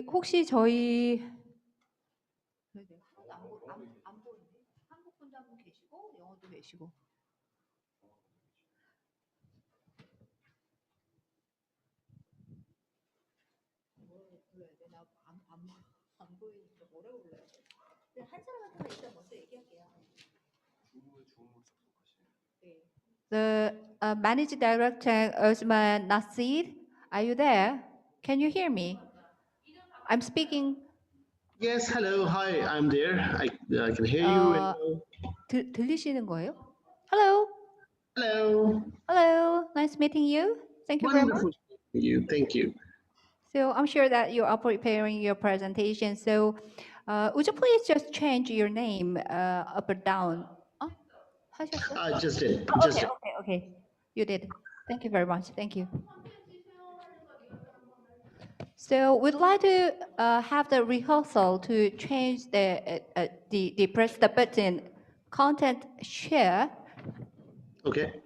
혹시 저희 안 보이는데 한국 분도 한 분 계시고 영어도 계시고. 뭘 불러야 돼? 안 보이니까 뭐라고 불러야 돼? 한 사람한테만 일단 먼저 얘기할게요. The Managing Director Osman Nasir, are you there? Can you hear me? I'm speaking. Yes, hello, hi, I'm there. I can hear you. 들리시는 거예요? Hello. Hello. Hello. Nice meeting you. Thank you very much. Wonderful meeting you. Thank you. So I'm sure that you are preparing your presentation. So would you please just change your name up or down? 하셨어요? I just did. Okay. You did. Thank you very much. Thank you. So we'd like to have the rehearsal to change the press the button content share. Okay.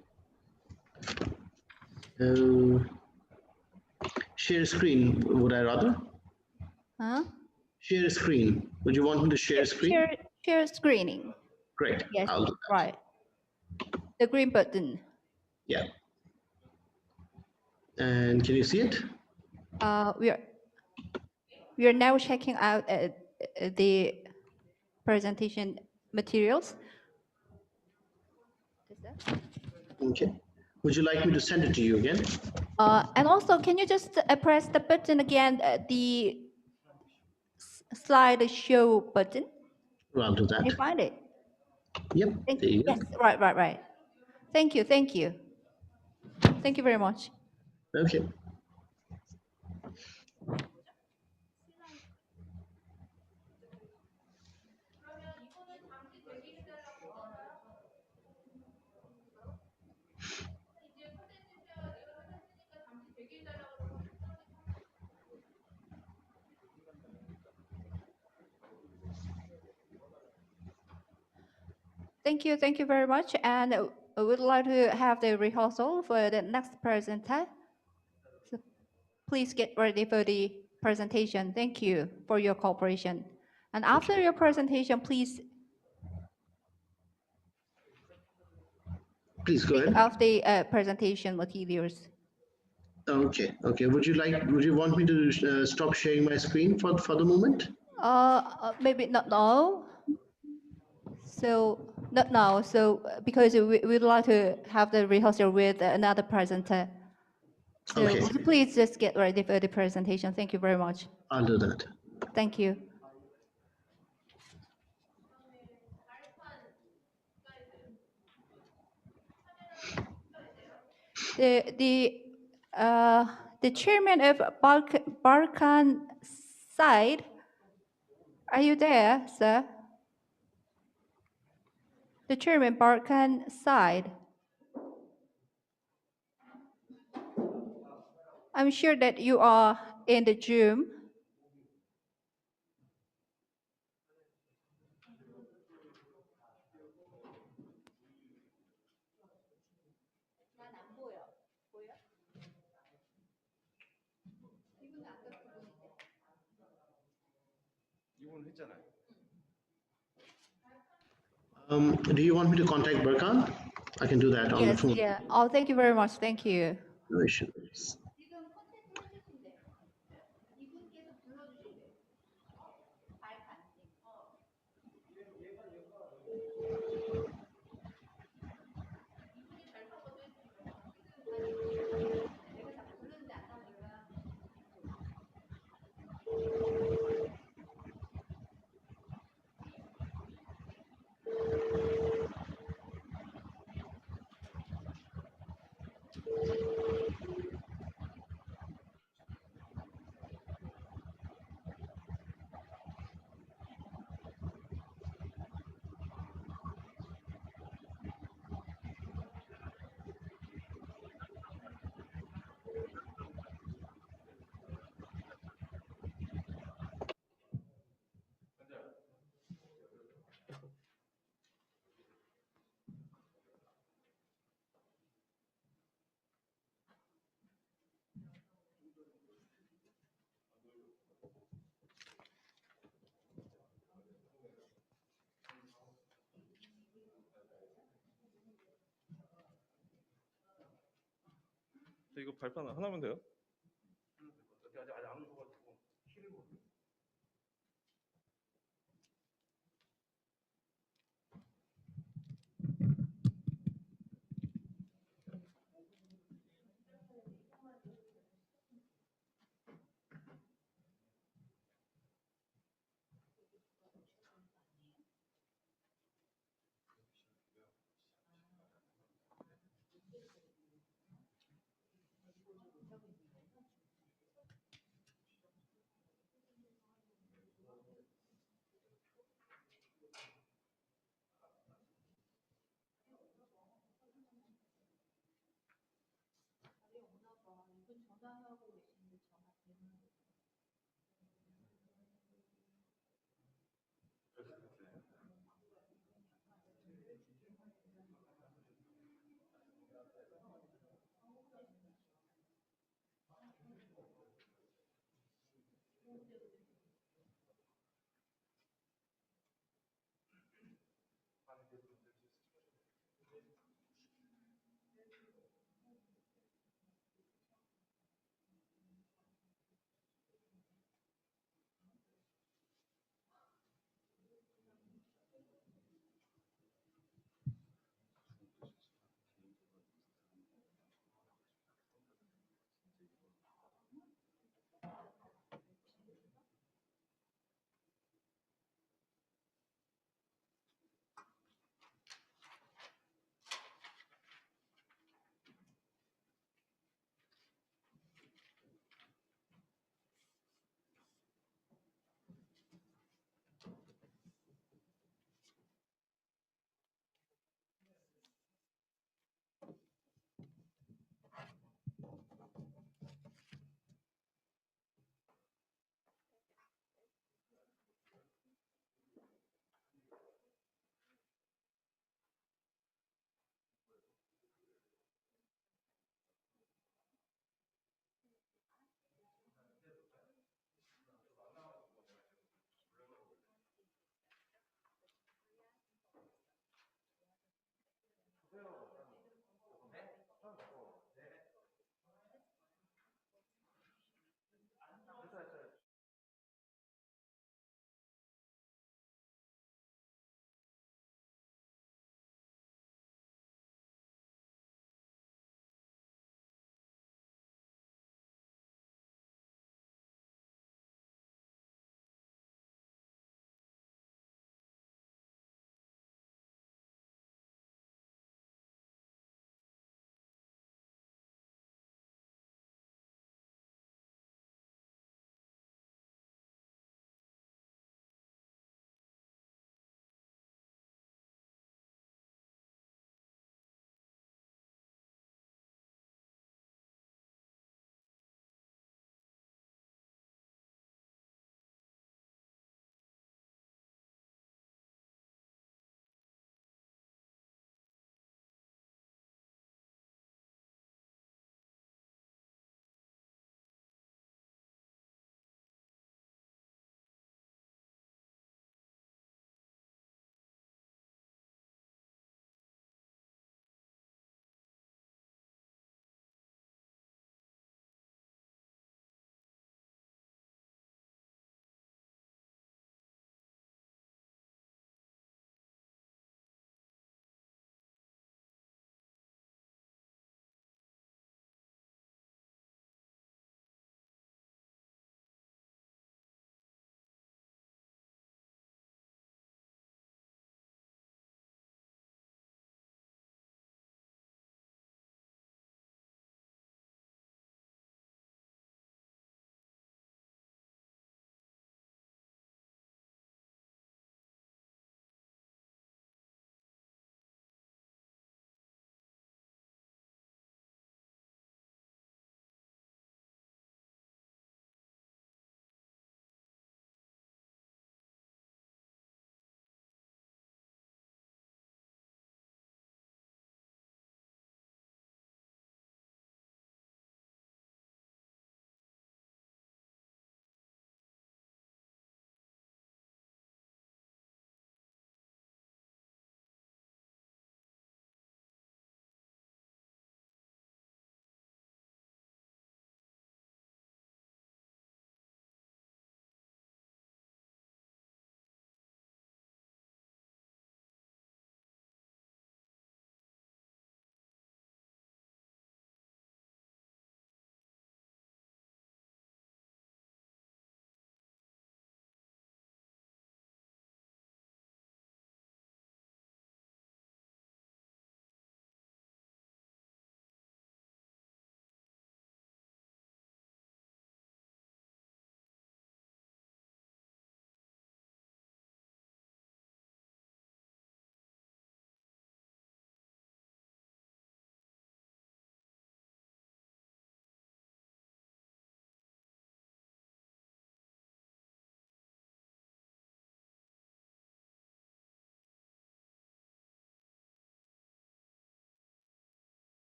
Share screen, would I rather? Huh? Share screen. Would you want me to share screen? Share screening. Great. Yes, I'll do that. right. The green button. Yeah. And can you see it? We are now checking out the presentation materials. Okay. Would you like me to send it to you again? And also, can you just press the button again, the slide show button? Well, I'll do that. Can you find it? Yep. There you go. Yes, right. Thank you. Thank you very much. Okay. Thank you very much. And I would like to have the rehearsal for the next presenter. So please get ready for the presentation. Thank you for your cooperation. And after your presentation, please go ahead. of the presentation materials. Okay. Would you want me to stop sharing my screen for the moment? Maybe not now. So not now. So because we'd like to have the rehearsal with another presenter. So Okay. would you please just get ready for the presentation. Thank you very much. I'll do that. Thank you. The chairman of Barkan side, are you there, sir? The chairman Barkan side. I'm sure that you are in the Zoom. Do you want me to contact Barkan? I can do that on the phone. Yeah. Oh, thank you very much. Thank you. No issues. 이거 발판 하나면 돼요?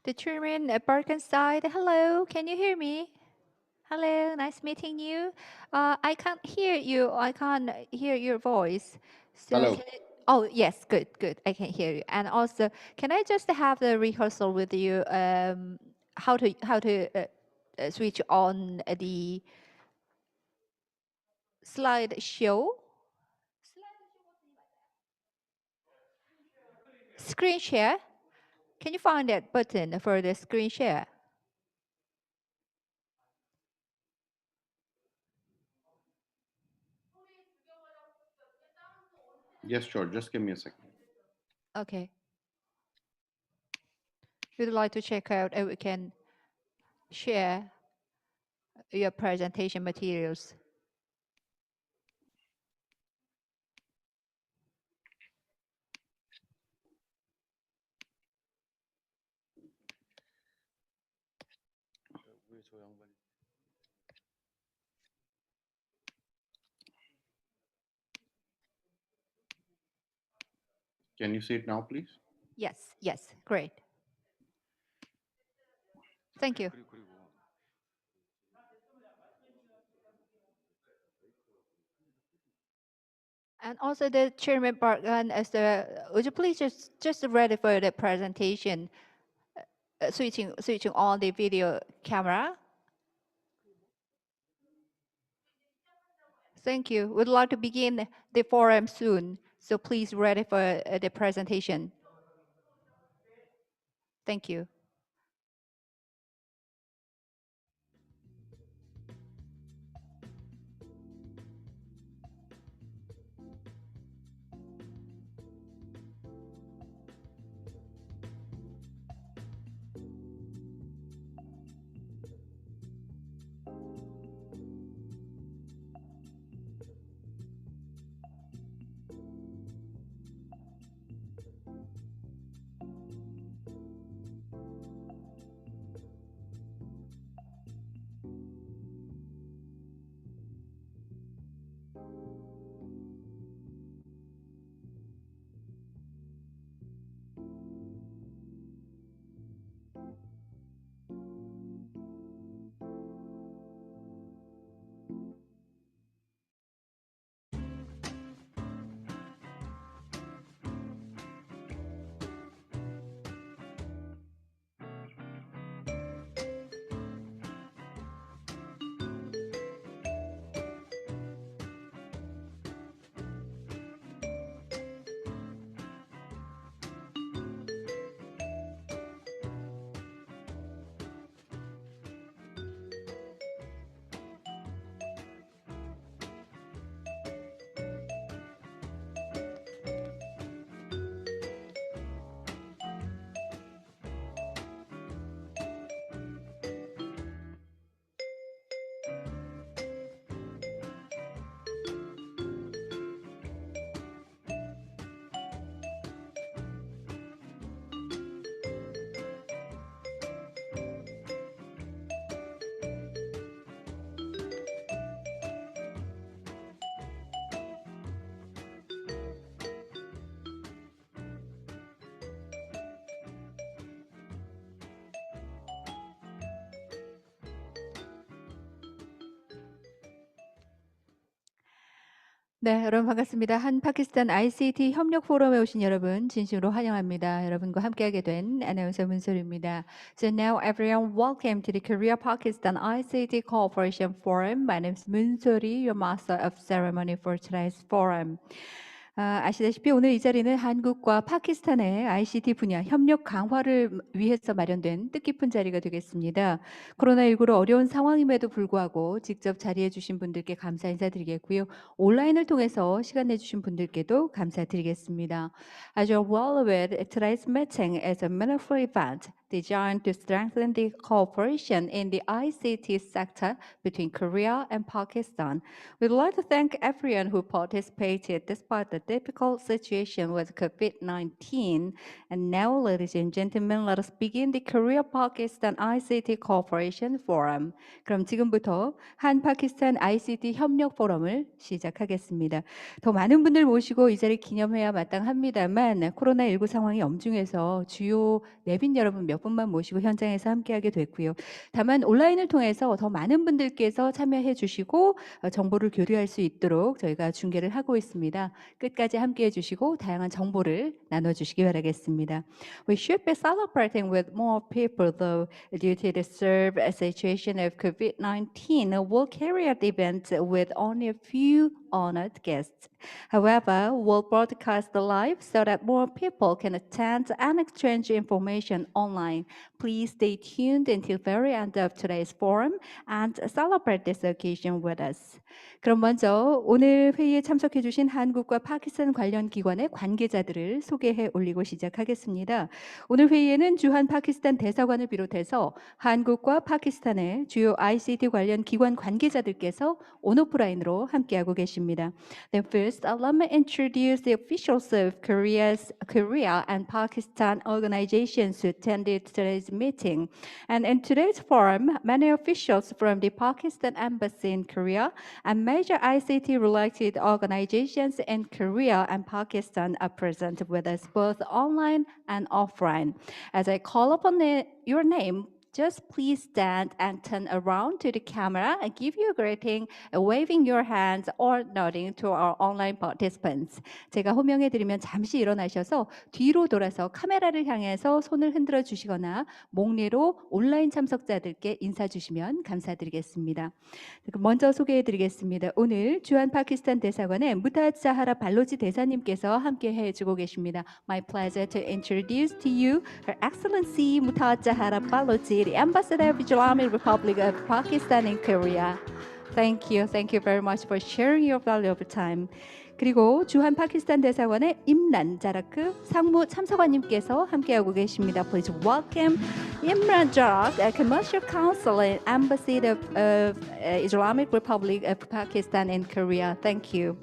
The chairman at Barkan side. Hello, can you hear me? Hello, nice meeting you. I can't hear you. I can't hear your voice. So Hello. can it, oh yes, good, good. I can hear you. And also, can I just have the rehearsal with you? How to switch on the slideshow? Screen share. Can you find that button for the screen share? Yes, sure. Just give me a second. Okay. We'd like to check out if we can share your presentation materials. Can you see it now, please? Yes, yes, great. Thank you. And also the chairman Barkan, would you please just ready for the presentation, switching on the video camera? Thank you. We'd like to begin the forum soon, so please ready for the presentation. Thank you. 네, 여러분 반갑습니다. 한 파키스탄 ICT 협력 포럼에 오신 여러분 진심으로 환영합니다. 여러분과 함께하게 된 아나운서 문솔입니다. So now everyone welcome to the Korea Pakistan ICT Cooperation Forum. My name is Munsori, your master of ceremony for today's forum. 아시다시피 오늘 이 자리는 한국과 파키스탄의 ICT 분야 협력 강화를 위해서 마련된 뜻깊은 자리가 되겠습니다. 코로나19로 어려운 상황임에도 불구하고 직접 자리해 주신 분들께 감사 인사드리겠고요. 온라인을 통해서 시간 내주신 분들께도 감사드리겠습니다. As you're well aware, today's meeting is a meaningful event designed to strengthen the cooperation in the ICT sector between Korea and Pakistan. We'd like to thank everyone who participated despite the difficult situation with COVID-19. And now, ladies and gentlemen, let us begin the Korea-Pakistan ICT Cooperation Forum. 그럼 지금부터 한-파키스탄 ICT 협력 포럼을 시작하겠습니다. 더 많은 분들 모시고 이 자리 기념해야 마땅합니다만 코로나19 상황이 엄중해서 주요 내빈 여러분 몇 몇 분만 모시고 현장에서 함께하게 됐고요. 다만 온라인을 통해서 더 많은 분들께서 참여해 주시고 정보를 교류할 수 있도록 저희가 중계를 하고 있습니다. 끝까지 함께해 주시고 다양한 정보를 나눠주시기 바라겠습니다. We should be celebrating with more people, though, due to the severe situation of COVID-19. We'll carry out the event with only a few honored guests. However, we'll broadcast live so that more people can attend and exchange information online. Please stay tuned until very end of today's forum and celebrate this occasion with us. 그럼 먼저 오늘 회의에 참석해 주신 한국과 파키스탄 관련 기관의 관계자들을 소개해 올리고 시작하겠습니다. 오늘 회의에는 주한 파키스탄 대사관을 비롯해서 한국과 파키스탄의 주요 ICT 관련 기관 관계자들께서 온오프라인으로 함께하고 계십니다. Then first, let me introduce the officials of Korea and Pakistan organizations who attended today's meeting. And in today's forum, many officials from the Pakistan Embassy in Korea and major ICT-related organizations in Korea and Pakistan are present with us both online and offline. As I call upon your name, just please stand and turn around to the camera and give your greeting, waving your hands or nodding to our online participants. 제가 호명해 드리면 잠시 일어나셔서 뒤로 돌아서 카메라를 향해서 손을 흔들어 주시거나 목례로 온라인 참석자들께 인사 주시면 감사드리겠습니다. 먼저 소개해 드리겠습니다. 오늘 주한 파키스탄 대사관의 무타즈 자하라 발로치 대사님께서 함께 해주고 계십니다. My pleasure to introduce to you Her Excellency Mumtaz Zahra Baloch, the Ambassador of Islamic Republic of Pakistan in Korea. Thank you very much for sharing your valuable time. 그리고 주한 파키스탄 대사관의 임란 자라크 상무 참사관님께서 함께하고 계십니다. Please welcome Imran Jarak, Commercial Counsel and Ambassador of Islamic Republic of Pakistan in Korea. Thank you.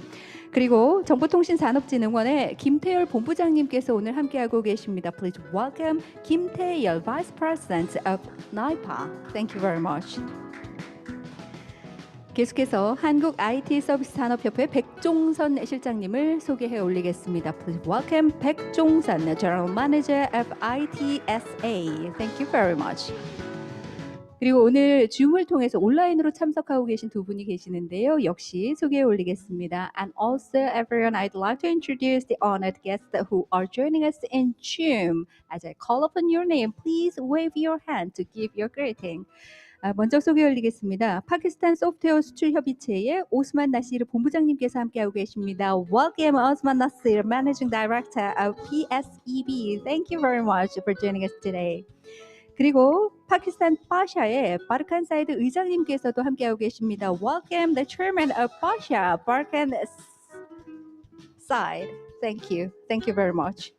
그리고 정보통신산업진흥원의 김태열 본부장님께서 오늘 함께하고 계십니다. Please welcome 김태열, Vice President of NIPA. Thank you very much. 계속해서 한국 IT 서비스 산업협회 백종선 실장님을 소개해 올리겠습니다. Please welcome 백종선, General Manager of ITSA. Thank you very much. 그리고 오늘 줌을 통해서 온라인으로 참석하고 계신 두 분이 계시는데요. 역시 소개해 올리겠습니다. And also everyone, I'd like to introduce the honored guests who are joining us in Zoom. As I call upon your name, please wave your hand to give your greeting. 먼저 소개 올리겠습니다. 파키스탄 소프트웨어 수출 협의체의 오스만 나시르 본부장님께서 함께하고 계십니다. Welcome Osman Nasir, Managing Director of PSEB. Thank you very much for joining us today. 그리고 파키스탄 파샤의 바르칸 사이드 의장님께서도 함께하고 계십니다. Welcome the Chairman of Pasha, Barkan Saeed. Thank you very much.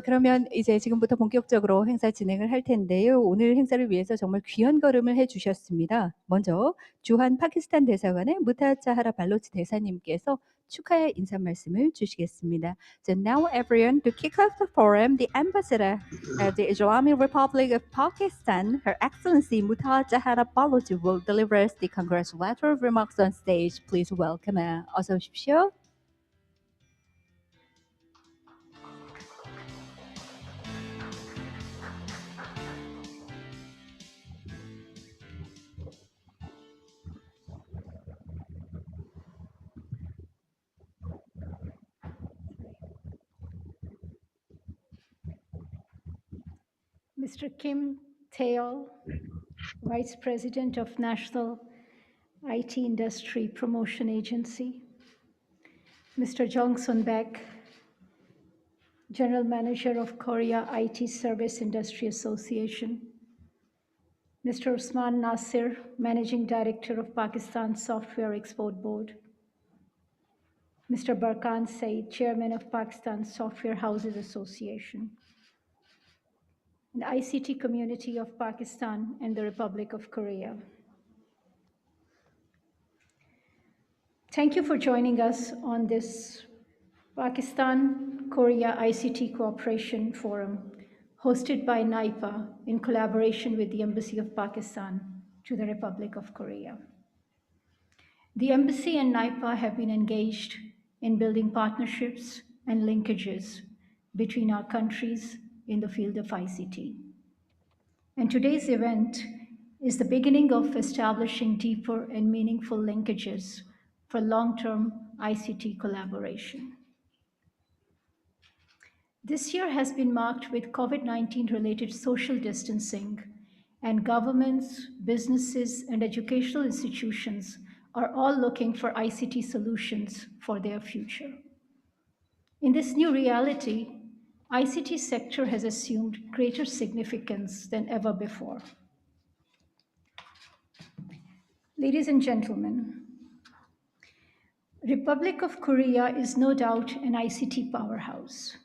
그러면 이제 지금부터 본격적으로 행사 진행을 할 텐데요. 오늘 행사를 위해서 정말 귀한 걸음을 해주셨습니다. 먼저 주한 파키스탄 대사관의 무타즈 자하라 발로치 대사님께서 축하의 인사 말씀을 주시겠습니다. So now everyone, to kick off the forum, the Ambassador of the Islamic Republic of Pakistan, Her Excellency Mumtaz Zahra Baloch, will deliver us the congratulatory remarks on stage. Please welcome her. 어서 오십시오. Mr. Kim Taeyeol, Vice President of National IT Industry Promotion Agency, Mr. Jong Baik, General Manager of Korea IT Service Industry Association, Mr. Osman Nasir, Managing Director of Pakistan Software Export Board, Mr. Barkan Saeed, Chairman of Pakistan Software Houses Association, and ICT community of Pakistan and the Republic of Korea. Thank you for joining us on this Pakistan-Korea ICT Cooperation Forum hosted by NIPA in collaboration with the Embassy of Pakistan to the Republic of Korea. The Embassy and NIPA have been engaged in building partnerships and linkages between our countries in the field of ICT. And today's event is the beginning of establishing deeper and meaningful linkages for long-term ICT collaboration. This year has been marked with COVID-19 related social distancing, and governments, businesses, and educational institutions are all looking for ICT solutions for their future. In this new reality, ICT sector has assumed greater significance than ever before. Ladies and gentlemen, Republic of Korea is no doubt an ICT powerhouse.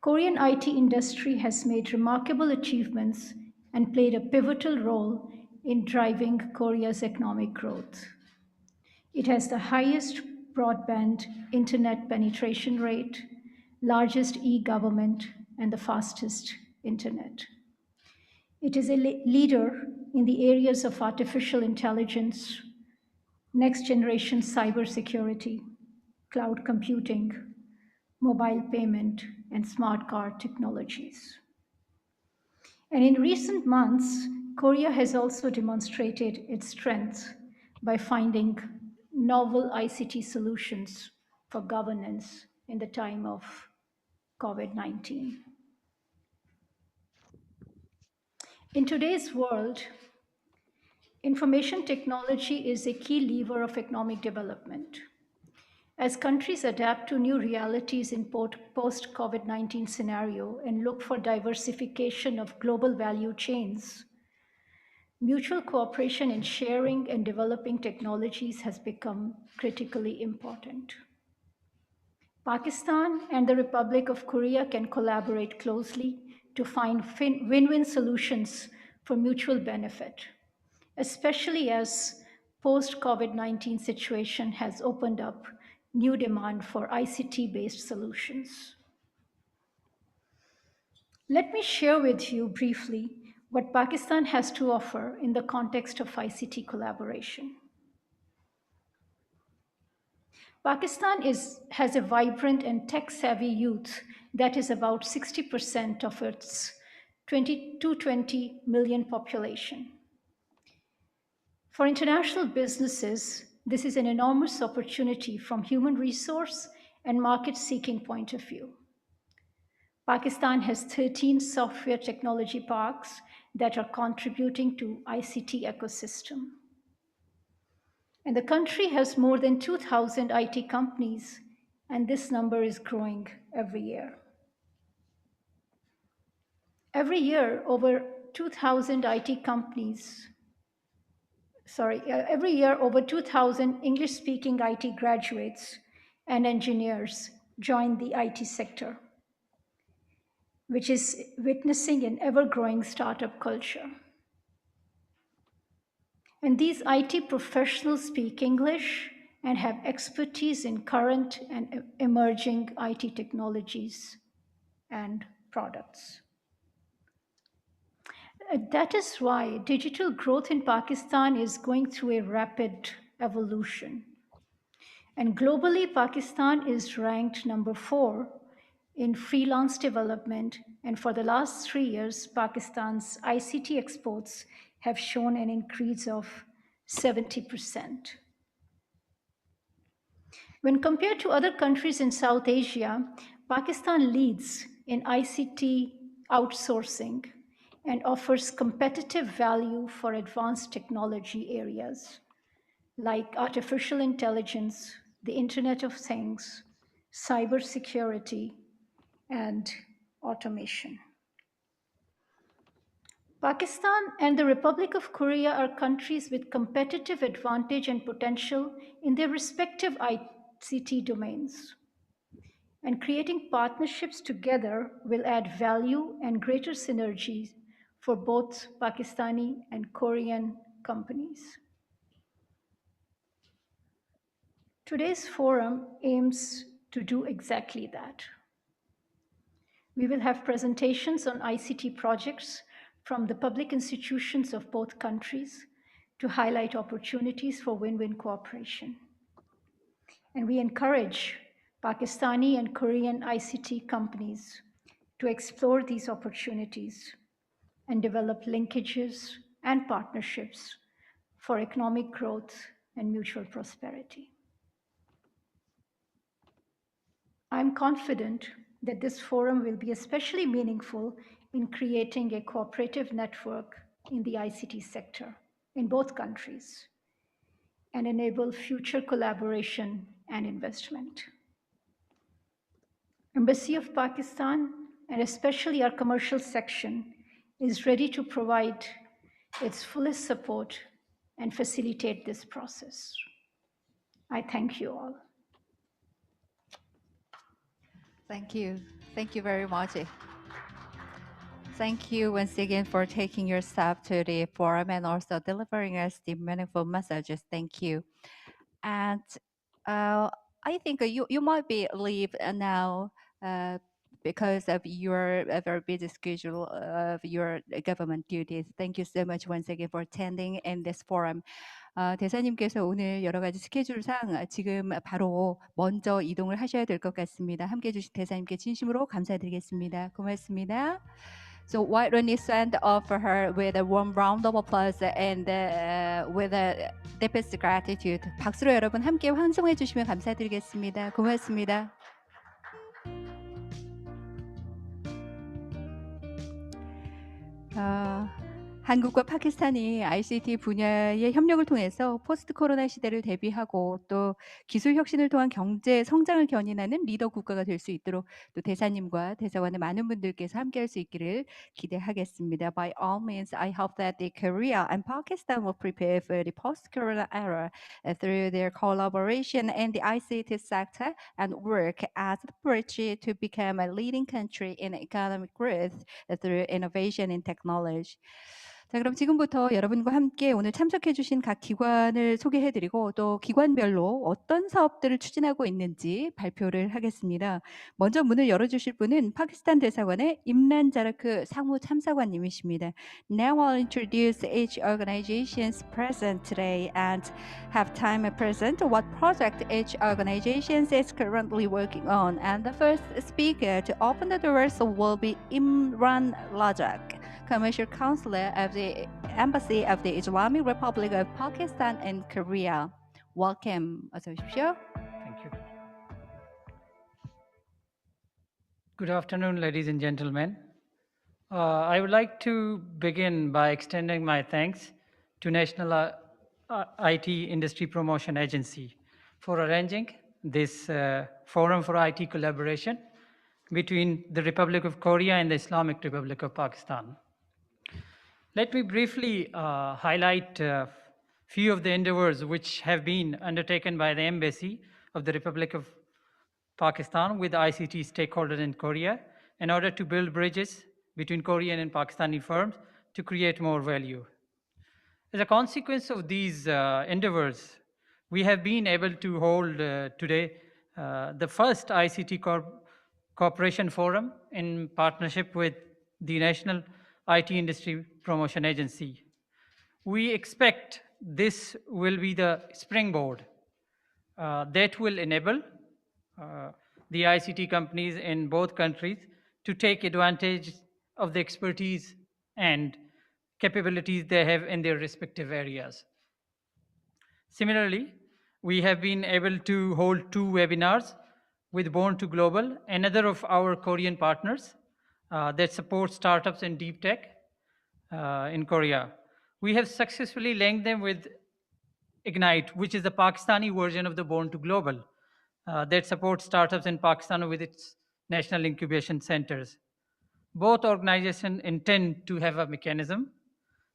Korean IT industry has made remarkable achievements and played a pivotal role in driving Korea's economic growth. It has the highest broadband internet penetration rate, largest e-government, and the fastest internet. It is a leader in the areas of artificial intelligence, next-generation cybersecurity, cloud computing, mobile payment, and smart card technologies. And in recent months, Korea has also demonstrated its strength by finding novel ICT solutions for governance in the time of COVID-19. In today's world, information technology is a key lever of economic development. As countries adapt to new realities in post-COVID-19 scenario and look for diversification of global value chains, mutual cooperation in sharing and developing technologies has become critically important. Pakistan and the Republic of Korea can collaborate closely to find win-win solutions for mutual benefit, especially as post-COVID-19 situation has opened up new demand for ICT-based solutions. Let me share with you briefly what Pakistan has to offer in the context of ICT collaboration. Pakistan has a vibrant and tech-savvy youth that is about 60% of its 220 million population. For international businesses, this is an enormous opportunity from human resource and market-seeking point of view. Pakistan has 13 software technology parks that are contributing to ICT ecosystem. And the country has more than 2,000 IT companies, and this number is growing every year. Every year, over 2,000 IT companies, every year over 2,000 English-speaking IT graduates and engineers join the IT sector, which is witnessing an ever-growing startup culture. And these IT professionals speak English and have expertise in current and emerging IT technologies and products. That is why digital growth in Pakistan is going through a rapid evolution. And globally, Pakistan is ranked number 4 in freelance development. And for the last 3 years, Pakistan's ICT exports have shown an increase of 70%. When compared to other countries in South Asia, Pakistan leads in ICT outsourcing and offers competitive value for advanced technology areas like artificial intelligence, the Internet of Things, cybersecurity, and automation. Pakistan and the Republic of Korea are countries with competitive advantage and potential in their respective ICT domains. And creating partnerships together will add value and greater synergies for both Pakistani and Korean companies. Today's forum aims to do exactly that. We will have presentations on ICT projects from the public institutions of both countries to highlight opportunities for win-win cooperation. And we encourage Pakistani and Korean ICT companies to explore these opportunities and develop linkages and partnerships for economic growth and mutual prosperity. I'm confident that this forum will be especially meaningful in creating a cooperative network in the ICT sector in both countries and enable future collaboration and investment. Embassy of Pakistan, and especially our commercial section, is ready to provide its fullest support and facilitate this process. I thank you all. Thank you. Thank you very much. Thank you once again for taking yourself to the forum and also delivering us the meaningful messages. Thank you. And I think you might be leave now because of your very busy schedule of your government duties. Thank you so much once again for attending in this forum. 대사님께서 오늘 여러 가지 스케줄상 지금 바로 먼저 이동을 하셔야 될 것 같습니다. 함께해 주신 대사님께 진심으로 감사드리겠습니다. 고맙습니다. So why don't you send off for her with a warm round of applause and with a deepest gratitude. 박수로 여러분 함께 환송해 주시면 감사드리겠습니다. 고맙습니다. 한국과 파키스탄이 ICT 분야의 협력을 통해서 포스트 코로나 시대를 대비하고 또 기술 혁신을 통한 경제 성장을 견인하는 리더 국가가 될 수 있도록 또 대사님과 대사관의 많은 분들께서 함께할 수 있기를 기대하겠습니다. By all means, I hope that the Korea and Pakistan will prepare for the post-corona era through their collaboration in the ICT sector and work as a bridge to become a leading country in economic growth through innovation in technology. 자, 그럼 지금부터 여러분과 함께 오늘 참석해 주신 각 기관을 소개해드리고 또 기관별로 어떤 사업들을 추진하고 있는지 발표를 하겠습니다. 먼저 문을 열어주실 분은 파키스탄 대사관의 임란 자라크 상무 참사관님이십니다. Now I'll introduce each organization's present today and have time present what project each organization is currently working on. And the first speaker to open the doors will be Imran Razzaq, Commercial Counselor of the Embassy of the Islamic Republic of Pakistan and Korea. Welcome. 어서 오십시오. Thank you. Good afternoon, ladies and gentlemen. I would like to begin by extending my thanks to National IT Industry Promotion Agency for arranging this forum for IT collaboration between the Republic of Korea and the Islamic Republic of Pakistan. Let me briefly highlight a few of the endeavors which have been undertaken by the Embassy of the Republic of Pakistan with ICT stakeholders in Korea in order to build bridges between Korean and Pakistani firms to create more value. As a consequence of these endeavors, we have been able to hold today the first ICT Cooperation Forum in partnership with the National IT Industry Promotion Agency. We expect this will be the springboard that will enable the ICT companies in both countries to take advantage of the expertise and capabilities they have in their respective areas. Similarly, we have been able to hold 2 webinars with Born to Global, another of our Korean partners that supports startups in deep tech in Korea. We have successfully linked them with Ignite, which is the Pakistani version of the Born to Global that supports startups in Pakistan with its national incubation centers. Both organizations intend to have a mechanism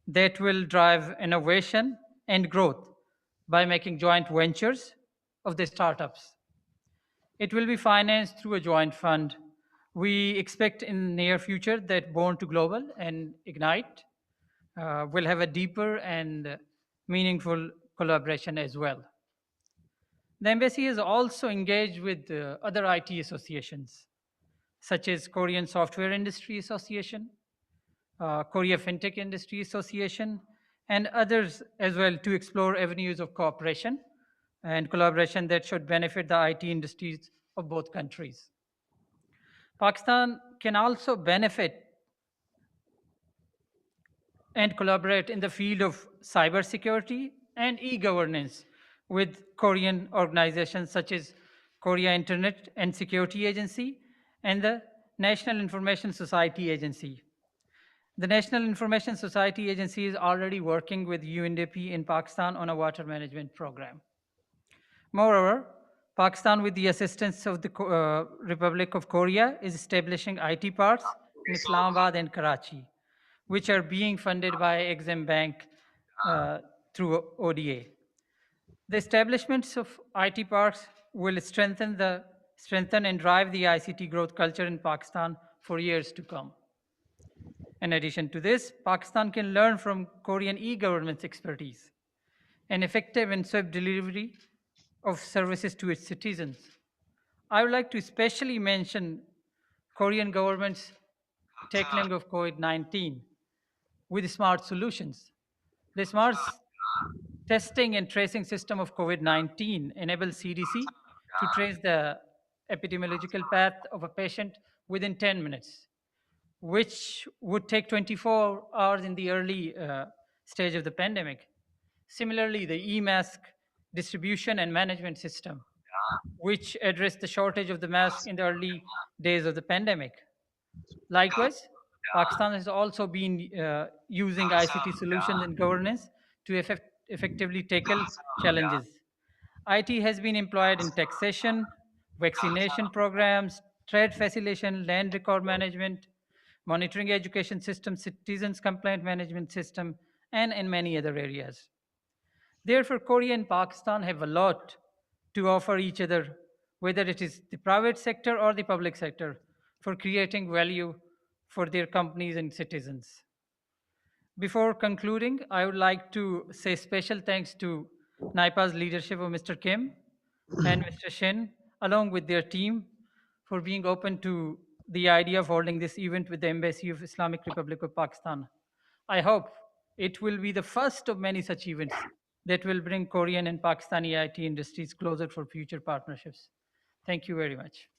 that will drive innovation and growth by making joint ventures of the startups. It will be financed through a joint fund. We expect in the near future that Born to Global and Ignite will have a deeper and meaningful collaboration as well. The embassy is also engaged with other IT associations, such as Korean Software Industry Association, Korea FinTech Industry Association, and others as well to explore avenues of cooperation and collaboration that should benefit the IT industries of both countries. Pakistan can also benefit and collaborate in the field of cybersecurity and e-governance with Korean organizations such as Korea Internet and Security Agency and the National Information Society Agency. The National Information Society Agency is already working with UNDP in Pakistan on a water management program. Moreover, Pakistan, with the assistance of the Republic of Korea, is establishing IT parks in Islamabad and Karachi, which are being funded by Exim Bank through ODA. The establishments of IT parks will strengthen and drive the ICT growth culture in Pakistan for years to come. In addition to this, Pakistan can learn from Korean e-government's expertise and effective and swift delivery of services to its citizens. I would like to especially mention Korean government's tackling of COVID-19 with smart solutions. The smart testing and tracing system of COVID-19 enables CDC to trace the epidemiological path of a patient within 10 minutes, which would take 24 hours in the early stage of the pandemic. Similarly, the e-mask distribution and management system, which addressed the shortage of the mask in the early days of the pandemic. Likewise, Pakistan has also been using ICT solutions in governance to effectively tackle challenges. IT has been employed in taxation, vaccination programs, trade facilitation, land record management, monitoring education system, citizens complaint management system, and in many other areas. Therefore, Korea and Pakistan have a lot to offer each other, whether it is the private sector or the public sector, for creating value for their companies and citizens. Before concluding, I would like to say special thanks to NIPA's leadership of Mr. Kim and Mr. Shin, along with their team, for being open to the idea of holding this event with the Embassy of Islamic Republic of Pakistan. I hope it will be the first of many such events that will bring Korean and Pakistani IT industries closer for future partnerships. Thank you very much.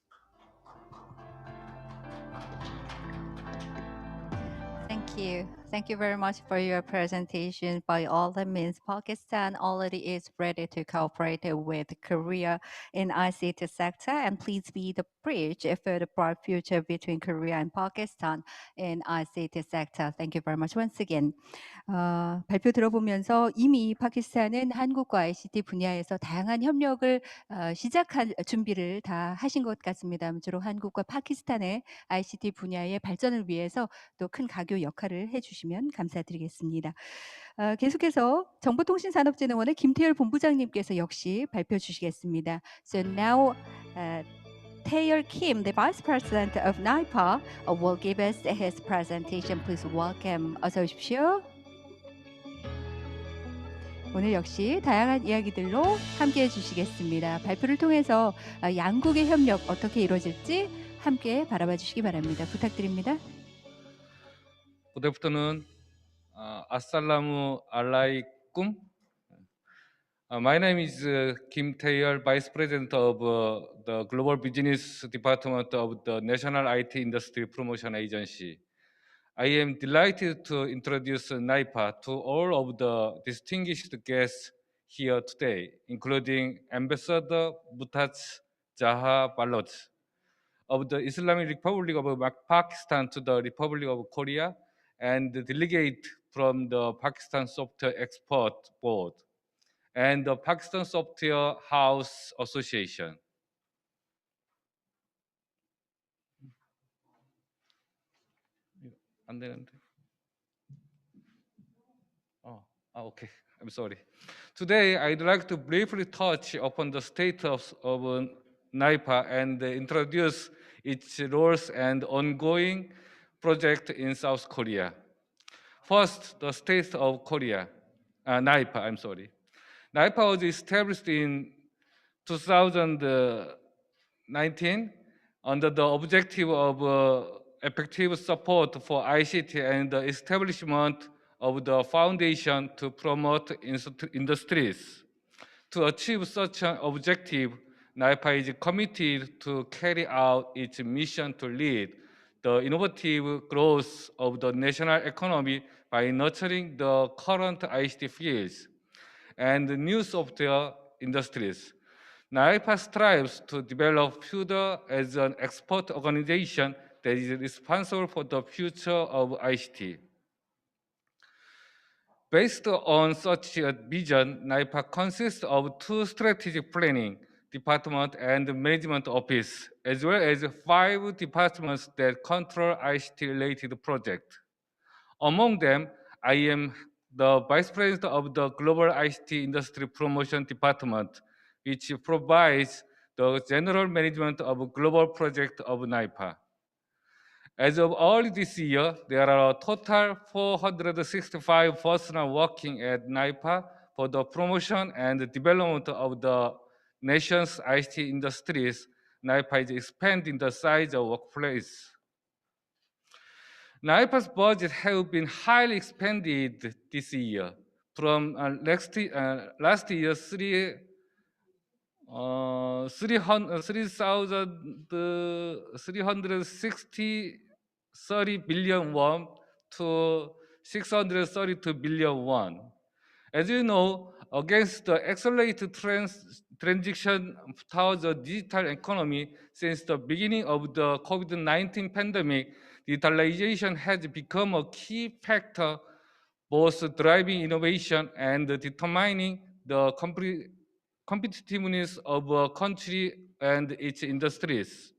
Thank you. Thank you very much for your presentation. By all that means, Pakistan already is ready to cooperate with Korea in ICT sector, and please be the bridge for the bright future between Korea and Pakistan in ICT sector. Thank you very much once again. 발표 들어보면서 이미 파키스탄은 한국과 ICT 분야에서 다양한 협력을 시작할 준비를 다 하신 것 같습니다. 주로 한국과 파키스탄의 ICT 분야의 발전을 위해서 또 큰 가교 역할을 해주시면 감사드리겠습니다. 계속해서 정보통신산업진흥원의 김태열 본부장님께서 역시 발표 주시겠습니다. So now, Taeyeol Kim, the Vice President of NIPA, will give us his presentation. Please welcome. 어서 오십시오. 오늘 역시 다양한 이야기들로 함께해 주시겠습니다. 발표를 통해서 양국의 협력 어떻게 이루어질지 함께 바라봐 주시기 바랍니다. 부탁드립니다. Good afternoon. Assalamu alaikum. My name is Kim Taeyeol, Vice President of the Global Business Department of the National IT Industry Promotion Agency. I am delighted to introduce NIPA to all of the distinguished guests here today, including Ambassador Mumtaz Zahra Baloch of the Islamic Republic of Pakistan to the Republic of Korea, and the delegate from the Pakistan Software Export Board and the Pakistan Software House Association. Okay, I'm sorry. Today, I'd like to briefly touch upon the status of NIPA and introduce its roles and ongoing project in South Korea. First, the state of Korea, NIPA, I'm sorry. NIPA was established in 2019 under the objective of effective support for ICT and the establishment of the foundation to promote industries. To achieve such an objective, NIPA is committed to carry out its mission to lead the innovative growth of the national economy by nurturing the current ICT fields and new software industries. NIPA strives to develop FUDA as an export organization that is responsible for the future of ICT. Based on such a vision, NIPA consists of 2 strategic planning department and management office, as well as 5 departments that control ICT-related projects. Among them, I am the Vice President of the Global ICT Industry Promotion Department, which provides the general management of global project of NIPA. As of early this year, there are a total 465 personnel working at NIPA for the promotion and development of the nation's ICT industries. NIPA is expanding the size of workplace. NIPA's budget have been highly expanded this year from last year's 30 billion won to 632 billion won. As you know, against the accelerated transition towards a digital economy since the beginning of the COVID-19 pandemic, digitalization has become a key factor both driving innovation and determining the competitiveness of a country and its industries.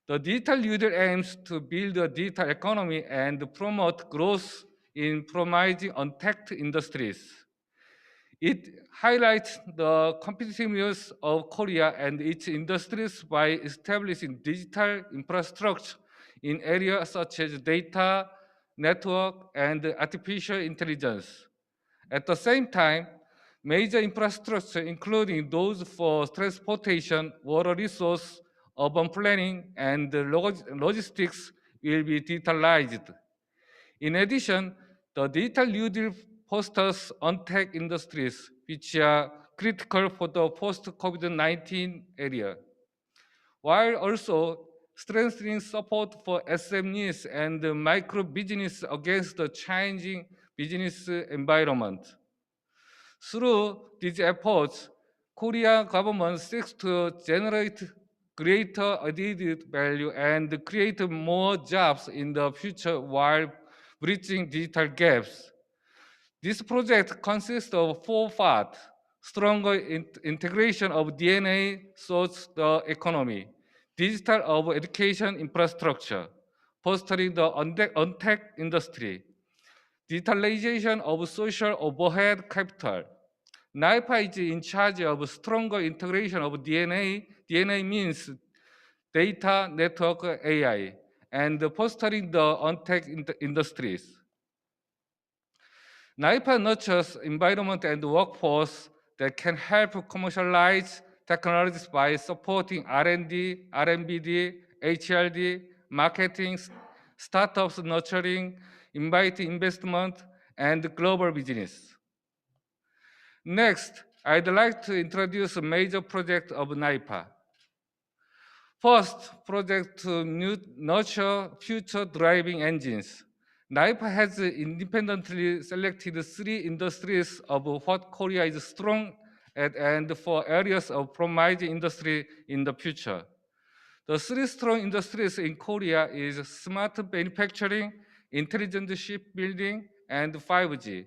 The digital leader aims to build a digital economy and promote growth in promising untapped industries. It highlights the competitiveness of Korea and its industries by establishing digital infrastructure in areas such as data, network, and artificial intelligence. At the same time, major infrastructure, including those for transportation, water resource, urban planning, and logistics, will be digitalized. In addition, the digital New Deal fosters untapped industries, which are critical for the post-COVID-19 era, while also strengthening support for SMEs and micro business against the changing business environment. Through these efforts, Korean government seeks to generate greater added value and create more jobs in the future while bridging digital gaps. This project consists of 4 parts: stronger integration of DNA source the economy, digital of education infrastructure, fostering the untapped industry, digitalization of social overhead capital. NIPA is in charge of stronger integration of DNA. DNA means data, network, AI, and fostering the untapped industries. NIPA nurtures environment and workforce that can help commercialize technologies by supporting R&D, R&BD, HLD, marketing, startups nurturing, inviting investment, and global business. Next, I'd like to introduce a major project of NIPA. First, project to nurture future driving engines. NIPA has independently selected 3 industries of what Korea is strong at and 4 areas of promising industry in the future. The 3 strong industries in Korea is smart manufacturing, intelligent shipbuilding, and 5G,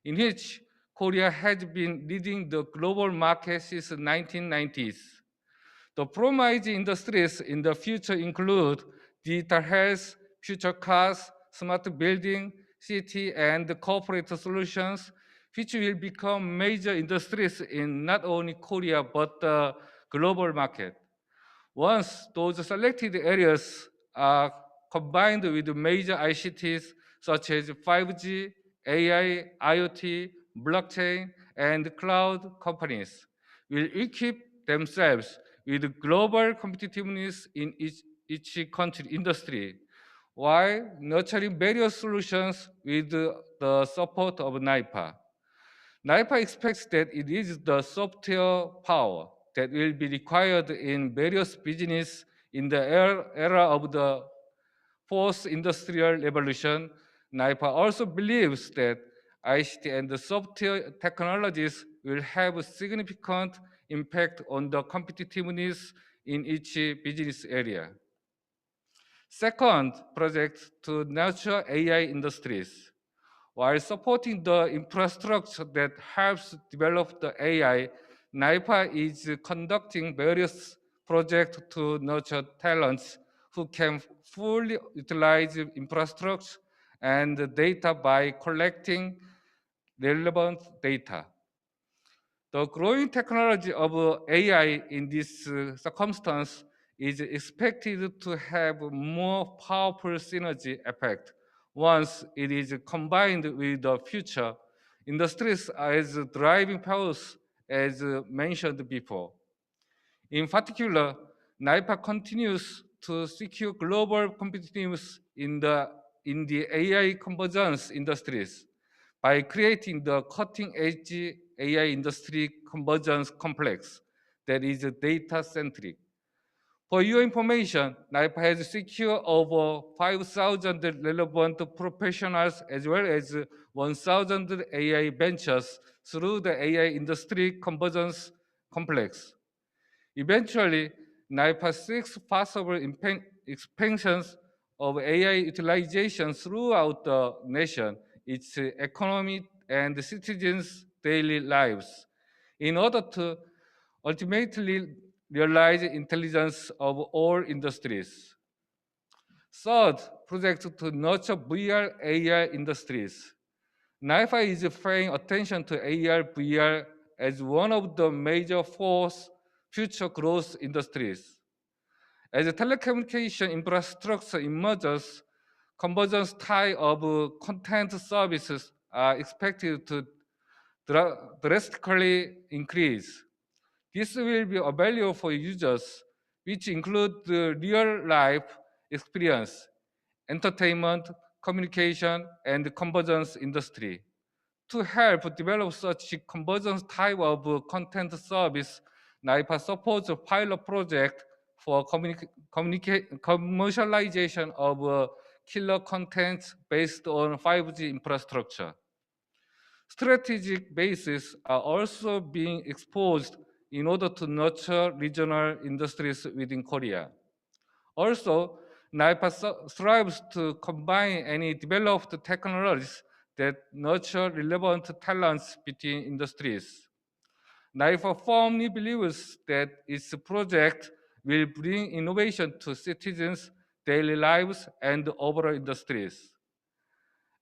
in which Korea has been leading the global market since the 1990s. The promising industries in the future include digital health, future cars, smart building, city, and corporate solutions, which will become major industries in not only Korea, but the global market. Once those selected areas are combined with major ICTs such as 5G, AI, IoT, blockchain, and cloud companies will equip themselves with global competitiveness in each country industry, while nurturing various solutions with the support of NIPA. NIPA expects that it is the software power that will be required in various business in the era of the fourth industrial revolution, NIPA also believes that ICT and the software technologies will have a significant impact on the competitiveness in each business area. Second, project to nurture AI industries. While supporting the infrastructure that helps develop the AI, NIPA is conducting various projects to nurture talents who can fully utilize infrastructure and data by collecting relevant data. The growing technology of AI in this circumstance is expected to have more powerful synergy effect once it is combined with the future industries as driving powers, as mentioned before. In particular, NIPA continues to secure global competitiveness in the AI convergence industries by creating the cutting-edge AI industry convergence complex that is data-centric. For your information, NIPA has secured over 5,000 relevant professionals as well as 1,000 AI ventures through the AI industry convergence complex. Eventually, NIPA seeks possible expansions of AI utilization throughout the nation, its economy, and citizens' daily lives, in order to ultimately realize intelligence of all industries. Third, project to nurture VR AI industries. NIPA is paying attention to AR VR as one of the major fourth future growth industries. As telecommunication infrastructure emerges, convergence type of content services are expected to drastically increase. This will be a value for users, which include the real-life experience, entertainment, communication, and convergence industry. To help develop such convergence type of content service, NIPA supports a pilot project for commercialization of killer content based on 5G infrastructure. Strategic bases are also being exposed in order to nurture regional industries within Korea. Also, NIPA strives to combine any developed technologies that nurture relevant talents between industries. NIPA firmly believes that its project will bring innovation to citizens' daily lives and overall industries.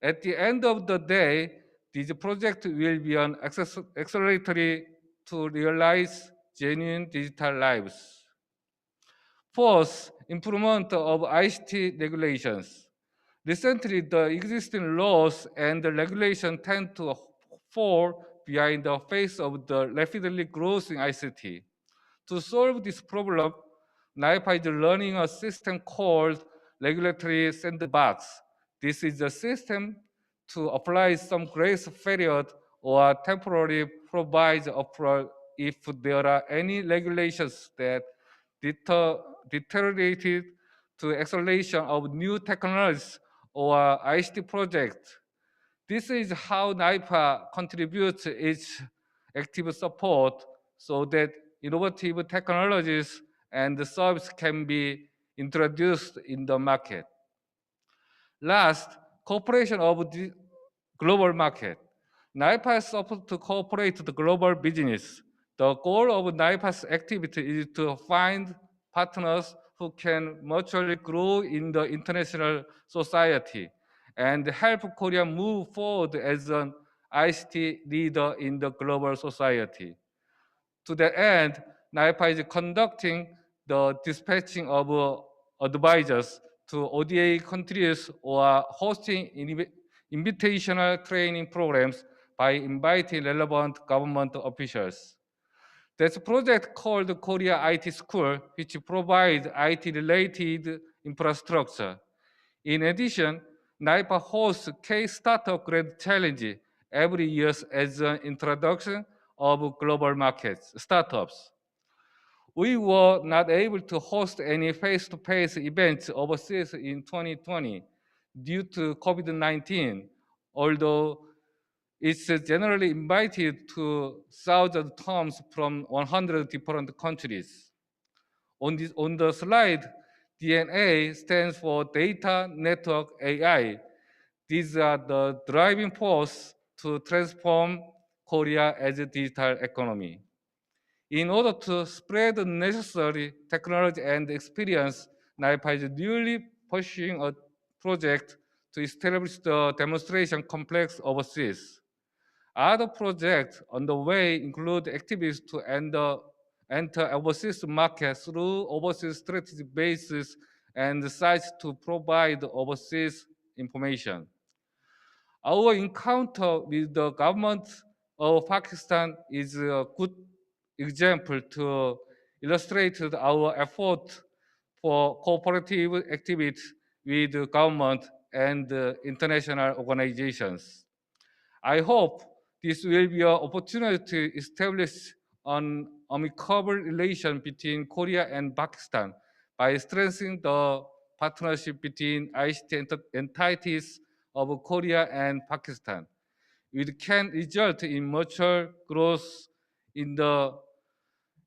At the end of the day, this project will be an accelerator to realize genuine digital lives. Fourth, improvement of ICT regulations. Recently, the existing laws and the regulation tend to fall behind the face of the rapidly growing ICT. To solve this problem, NIPA is running a system called Regulatory Sandbox. This is a system to apply some grace period or temporarily provide approval if there are any regulations that deteriorated to acceleration of new technologies or ICT projects. This is how NIPA contributes its active support so that innovative technologies and the service can be introduced in the market. Last, cooperation of the global market. NIPA is supposed to cooperate the global business. The goal of NIPA's activity is to find partners who can mutually grow in the international society and help Korea move forward as an ICT leader in the global society. To that end, NIPA is conducting the dispatching of advisors to ODA countries or hosting invitational training programs by inviting relevant government officials. There's a project called Korea IT School, which provides IT-related infrastructure. In addition, NIPA hosts K-Startup Grant Challenge every year as an introduction of global markets, startups. We were not able to host any face-to-face events overseas in 2020 due to COVID-19, although it's generally invited to thousands of terms from 100 different countries. On the slide, DNA stands for Data Network AI. These are the driving force to transform Korea as a digital economy. In order to spread the necessary technology and experience, NIPA is newly pursuing a project to establish the demonstration complex overseas. Other projects on the way include activities to enter overseas markets through overseas strategic bases and sites to provide overseas information. Our encounter with the government of Pakistan is a good example to illustrate our effort for cooperative activities with the government and international organizations. I hope this will be an opportunity to establish an amicable relation between Korea and Pakistan by strengthening the partnership between ICT entities of Korea and Pakistan, which can result in mutual growth in the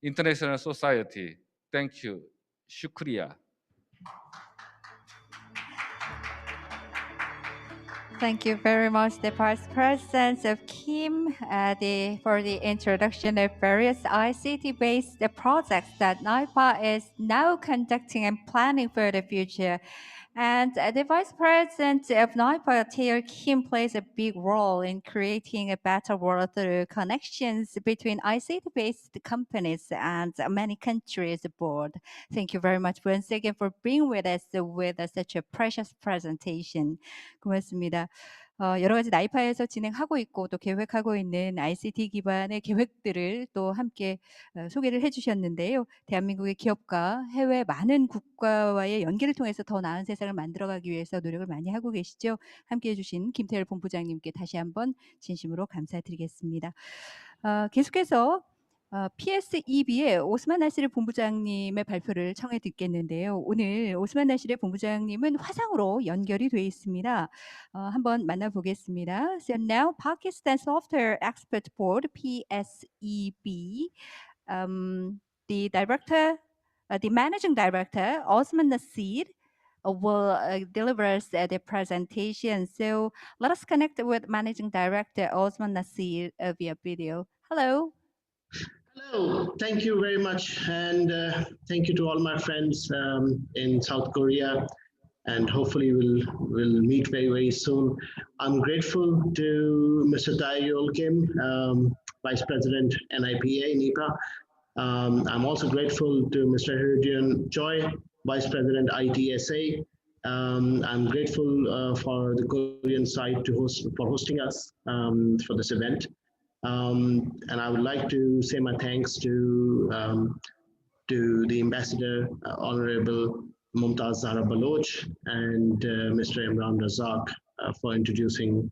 international society. Thank you. Shukriya. Thank you very much, the Vice President of Kim, for the introduction of various ICT-based projects that NIPA is now conducting and planning for the future. And the Vice President of NIPA, Taeyeol Kim, plays a big role in creating a better world through connections between ICT-based companies and many countries abroad. Thank you very much once again for being with us with such a precious presentation. 고맙습니다. 여러 가지 나이파에서 진행하고 있고 또 계획하고 있는 ICT 기반의 계획들을 또 함께 소개를 해주셨는데요. 대한민국의 기업과 해외 많은 국가와의 연계를 통해서 더 나은 세상을 만들어가기 위해서 노력을 많이 하고 계시죠. 함께해 주신 김태열 본부장님께 다시 한번 진심으로 감사드리겠습니다. 계속해서 PSEB의 오스만 나시르 본부장님의 발표를 청해 듣겠는데요. 오늘 오스만 나시르 본부장님은 화상으로 연결이 돼 있습니다. 한번 만나보겠습니다. So now Pakistan Software Expert Board (PSEB), the director, the managing director Osman Nasir will deliver us the presentation. So let us connect with managing director Osman Nasir via video. Hello. Hello, thank you very much, and thank you to all my friends in South Korea, and hopefully we'll meet very soon. I'm grateful to Mr. Taeyeol Kim, Vice President NIPA. I'm also grateful to Mr. Heridian Choi, Vice President ITSA. I'm grateful for the Korean side for hosting us for this event. And I would like to say my thanks to the Ambassador, Honorable Mumtaz Zahra Baloch, and Mr. Imran Razzaq for introducing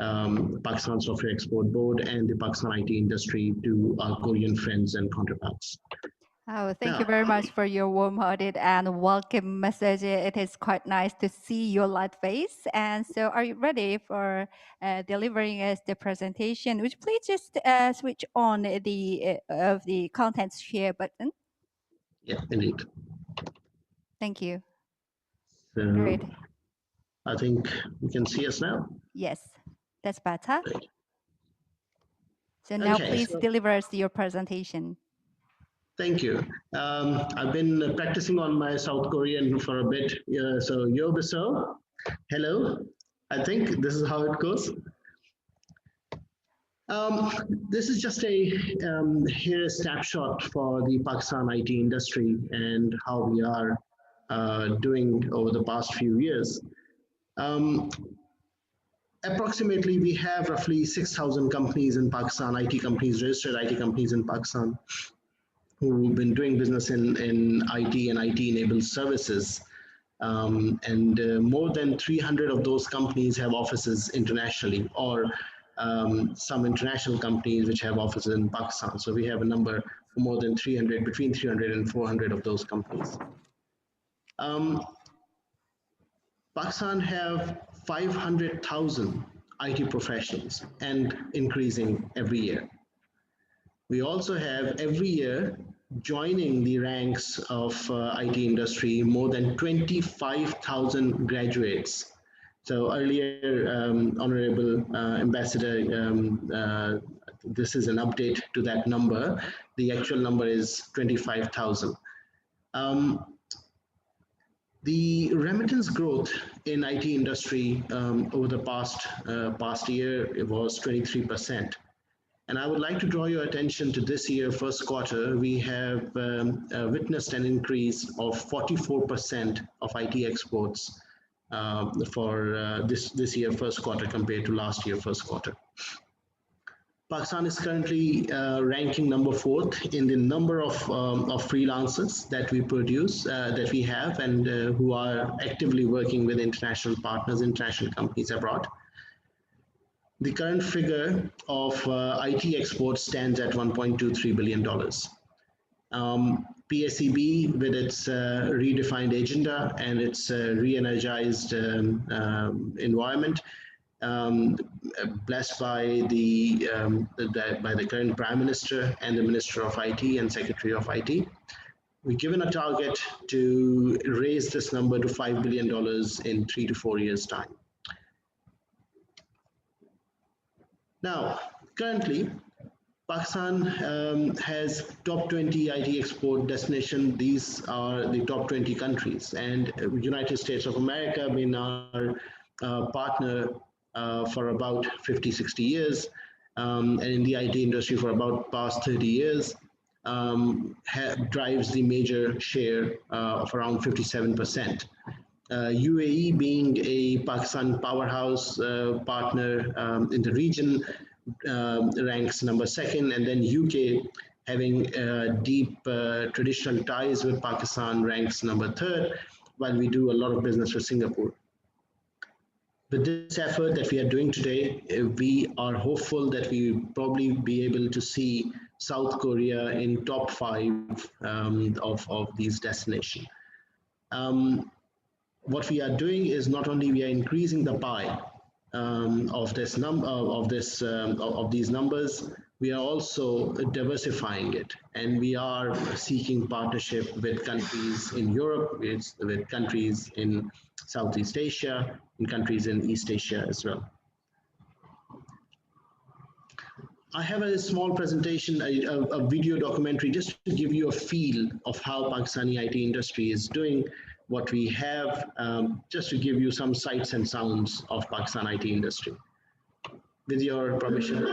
Pakistan Software Export Board and the Pakistan IT industry to our Korean friends and counterparts. Oh, thank you very much for your warm-hearted and welcome message. It is quite nice to see your light face. And so are you ready for delivering us the presentation? Would you please just switch on the contents share button? Yeah, indeed. Thank you. So Great. I think you can see us now. Yes, that's better. Great. So now Okay, please so- deliver us your presentation. Thank you. I've been practicing on my South Korean for a bit. So yobiso, hello. I think this is how it goes. This is just here a snapshot for the Pakistan IT industry and how we are doing over the past few years. Approximately, we have roughly 6,000 companies in Pakistan, IT companies, registered IT companies in Pakistan, who've been doing business in IT and IT-enabled services. And more than 300 of those companies have offices internationally or some international companies which have offices in Pakistan. So we have a number more than 300, between 300 and 400 of those companies. Pakistan have 500,000 IT professionals and increasing every year. We also have every year joining the ranks of IT industry more than 25,000 graduates. So earlier, Honorable Ambassador, this is an update to that number. The actual number is 25,000. The remittance growth in IT industry over the past year, it was 23%. And I would like to draw your attention to this year, first quarter. We have witnessed an increase of 44% of IT exports for this year, first quarter, compared to last year, first quarter. Pakistan is currently ranking number 4th in the number of freelancers that we produce, that we have, and who are actively working with international partners, international companies abroad. The current figure of IT exports stands at $1.23 billion. PSEB, with its redefined agenda and its re-energized environment, blessed by the current Prime Minister and the Minister of IT and Secretary of IT, we're given a target to raise this number to $5 billion in 3 to 4 years' time. Now, currently, Pakistan has top 20 IT export destination. These are the top 20 countries, and United States of America been our partner for about 50, 60 years, and in the IT industry for about past 30 years, drives the major share of around 57%. UAE being a Pakistan powerhouse partner in the region, ranks number 2nd, and then UK, having deep traditional ties with Pakistan, ranks number 3rd, while we do a lot of business with Singapore. With this effort that we are doing today, we are hopeful that we will probably be able to see South Korea in top 5 of these destinations. What we are doing is not only we are increasing the pie of these numbers, we are also diversifying it, and we are seeking partnership with countries in Europe, with countries in Southeast Asia, and countries in East Asia as well. I have a small presentation, a video documentary, just to give you a feel of how Pakistani IT industry is doing, what we have, just to give you some sights and sounds of Pakistan IT industry. With your permission.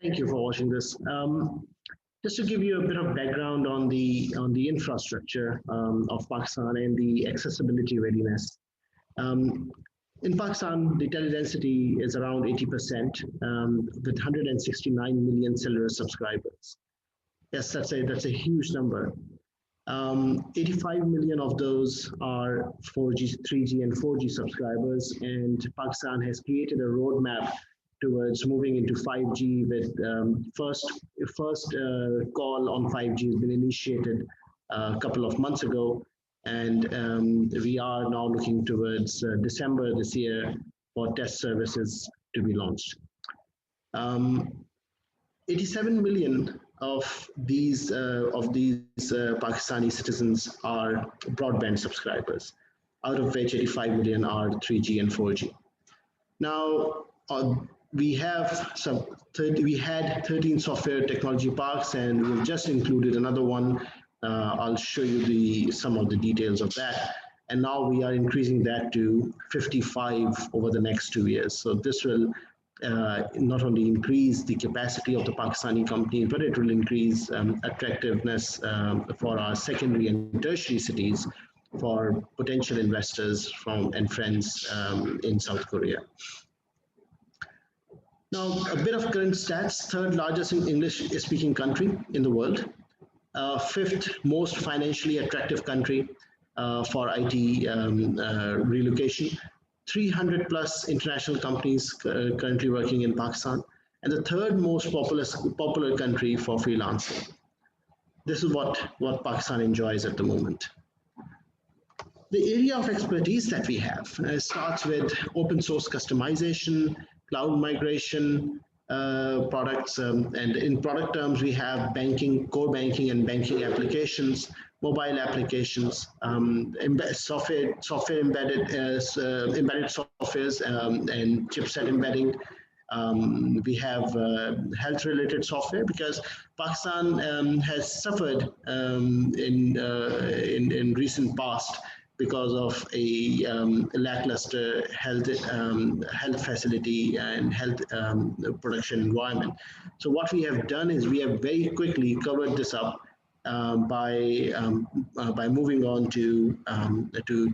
Thank you for watching this. Just to give you a bit of background on the infrastructure of Pakistan and the accessibility readiness. In Pakistan, the teledensity is around 80%, with 169 million cellular subscribers. Yes, that's a huge number. 85 million of those are 4G, 3G, and 4G subscribers, and Pakistan has created a roadmap towards moving into 5G. With first call on 5G has been initiated a couple of months ago, and we are now looking towards December this year for test services to be launched. 87 million of these Pakistani citizens are broadband subscribers, out of which 85 million are 3G and 4G. Now, we had 13 software technology parks, and we've just included another one. I'll show you some of the details of that. And now we are increasing that to 55 over the next 2 years. So this will not only increase the capacity of the Pakistani companies, but it will increase attractiveness for our secondary and tertiary cities for potential investors and friends in South Korea. Now, a bit of current stats: third largest English-speaking country in the world, fifth most financially attractive country for IT relocation, 300 plus international companies currently working in Pakistan, and the third most popular country for freelancing. This is what Pakistan enjoys at the moment. The area of expertise that we have starts with open source customization, cloud migration products, and in product terms, we have banking, core banking and banking applications, mobile applications, software embedded softwares and chipset embedding. We have health-related software, because Pakistan has suffered in recent past because of a lackluster health facility and health production environment. So what we have done is we have very quickly covered this up by moving on to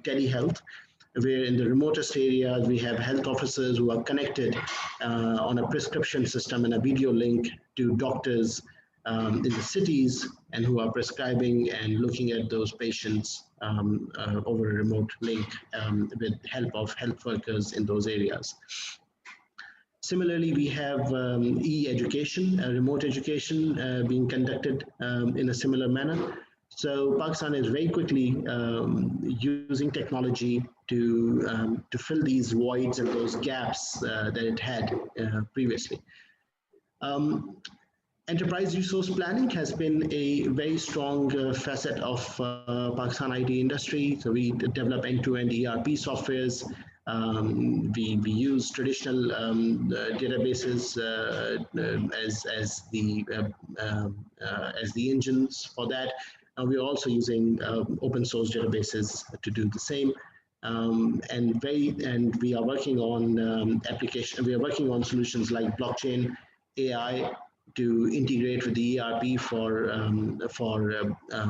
telehealth, where in the remotest areas we have health officers who are connected on a prescription system and a video link to doctors in the cities, and who are prescribing and looking at those patients over a remote link with help of health workers in those areas. Similarly, we have e-education, remote education being conducted in a similar manner. So Pakistan is very quickly using technology to fill these voids and those gaps that it had previously. Enterprise resource planning has been a very strong facet of Pakistan IT industry. So we develop end-to-end ERP softwares. We use traditional databases as the engines for that. We're also using open source databases to do the same. And we are working on We are working on solutions like blockchain, AI, to integrate with the ERP for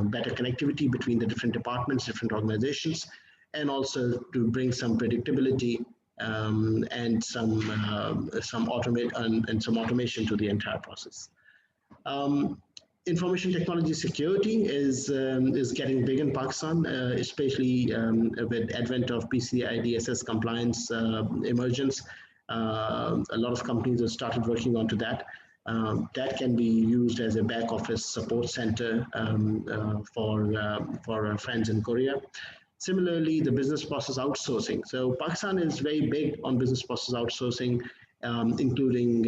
better connectivity between the different departments, different organizations, and also to bring some predictability and some automation to the entire process. Information technology security is getting big in Pakistan, especially with advent of PCI DSS compliance emergence. A lot of companies have started working onto that. That can be used as a back office support center for our friends in Korea. Similarly, the business process outsourcing. So Pakistan is very big on business process outsourcing, including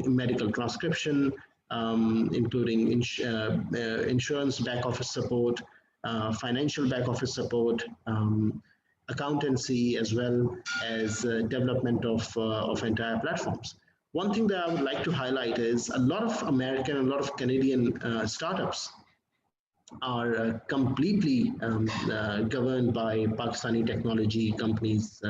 medical transcription, including insurance back office support, financial back office support, accountancy, as well as development of entire platforms. One thing that I would like to highlight is a lot of American and a lot of Canadian startups are completely governed by Pakistani technology companies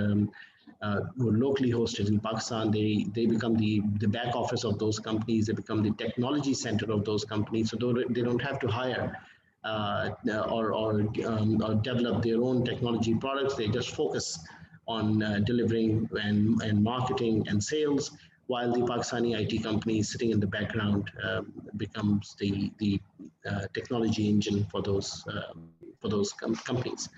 who are locally hosted in Pakistan. They become the back office of those companies. They become the technology center of those companies. So they don't have to hire or develop their own technology products. They just focus on delivering and marketing and sales, while the Pakistani IT company sitting in the background becomes the technology engine for those companies.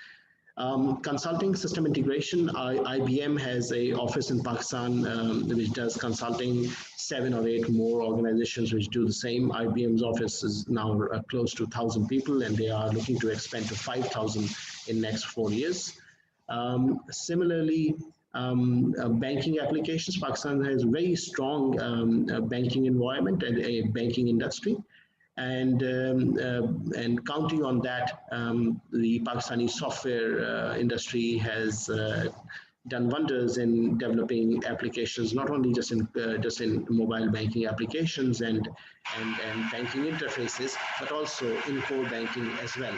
Consulting system integration, IBM has a office in Pakistan which does consulting. 7 or 8 more organizations which do the same. IBM's office is now close to 1,000 people, and they are looking to expand to 5,000 in next 4 years. Similarly, banking applications. Pakistan has very strong banking environment and a banking industry. And counting on that, the Pakistani software industry has done wonders in developing applications, not only just in mobile banking applications and banking interfaces, but also in core banking as well.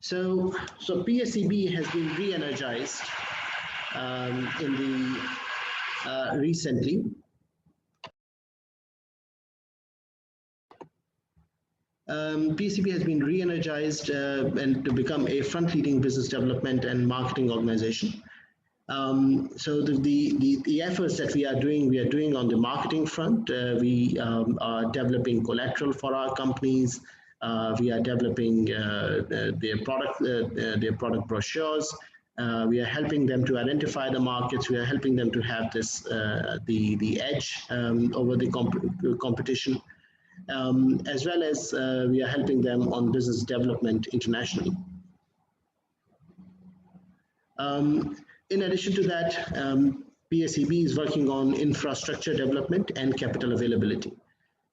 So PSEB has been re-energized in the recently. PSEB has been re-energized and to become a front-leading business development and marketing organization. So the efforts that we are doing on the marketing front. We are developing collateral for our companies. We are developing their product brochures. We are helping them to identify the markets. We are helping them to have this the edge over the competition, as well as we are helping them on business development internationally. In addition to that, PSEB is working on infrastructure development and capital availability.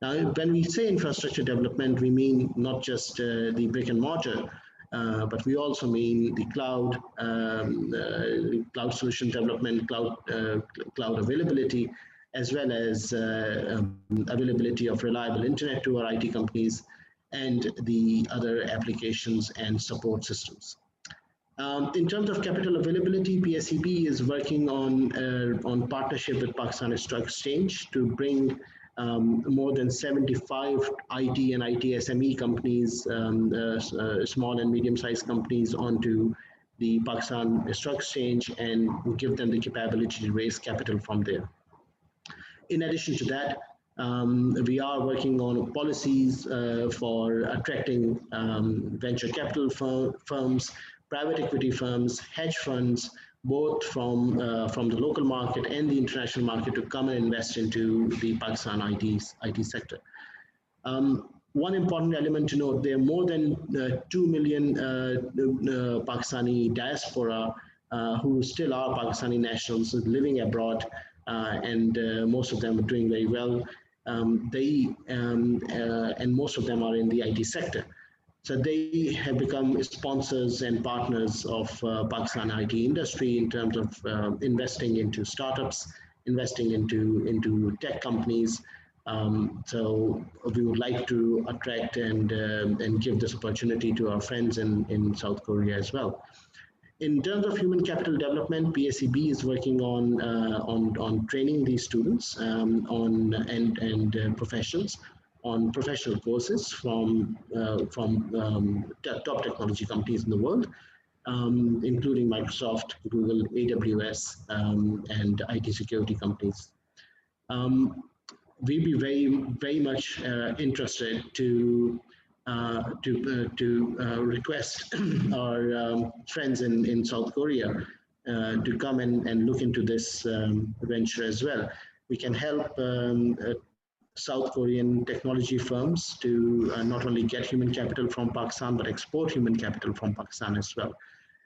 Now, when we say infrastructure development, we mean not just the brick and mortar, but we also mean the cloud, cloud solution development, cloud availability, as well as availability of reliable internet to our IT companies and the other applications and support systems. In terms of capital availability, PSEB is working on partnership with Pakistan Stock Exchange to bring more than 75 IT and ITSME companies, small and medium-sized companies, onto the Pakistan Stock Exchange and give them the capability to raise capital from there. In addition to that, we are working on policies for attracting venture capital firms, private equity firms, hedge funds, both from the local market and the international market, to come and invest into the Pakistan IT sector. One important element to note: there are more than 2 million Pakistani diaspora who still are Pakistani nationals living abroad, and most of them are doing very well. And most of them are in the IT sector. So they have become sponsors and partners of Pakistan IT industry in terms of investing into startups, investing into tech companies. So we would like to attract and give this opportunity to our friends in South Korea as well. In terms of human capital development, PSEB is working on training these students and professionals on professional courses from top technology companies in the world, including Microsoft, Google, AWS, and IT security companies. We'd be very much interested to request our friends in South Korea to come and look into this venture as well. We can help South Korean technology firms to not only get human capital from Pakistan, but export human capital from Pakistan as well,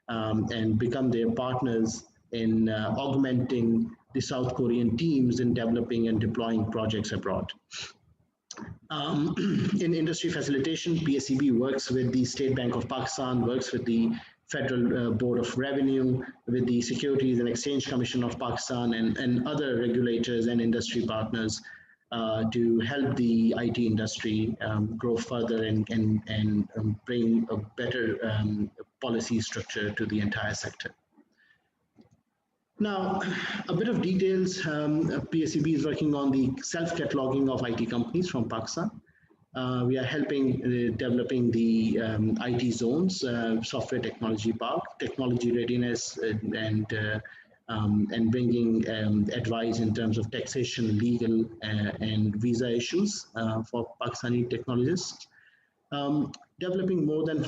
and become their partners in augmenting the South Korean teams in developing and deploying projects abroad. In industry facilitation, PSEB works with the State Bank of Pakistan, works with the Federal Board of Revenue, with the Securities and Exchange Commission of Pakistan, and other regulators and industry partners to help the IT industry grow further and bring a better policy structure to the entire sector. Now, a bit of details. PSEB is working on the self-cataloging of IT companies from Pakistan. We are helping developing the IT zones, software technology park, technology readiness, and bringing advice in terms of taxation, legal, and visa issues for Pakistani technologists. Developing more than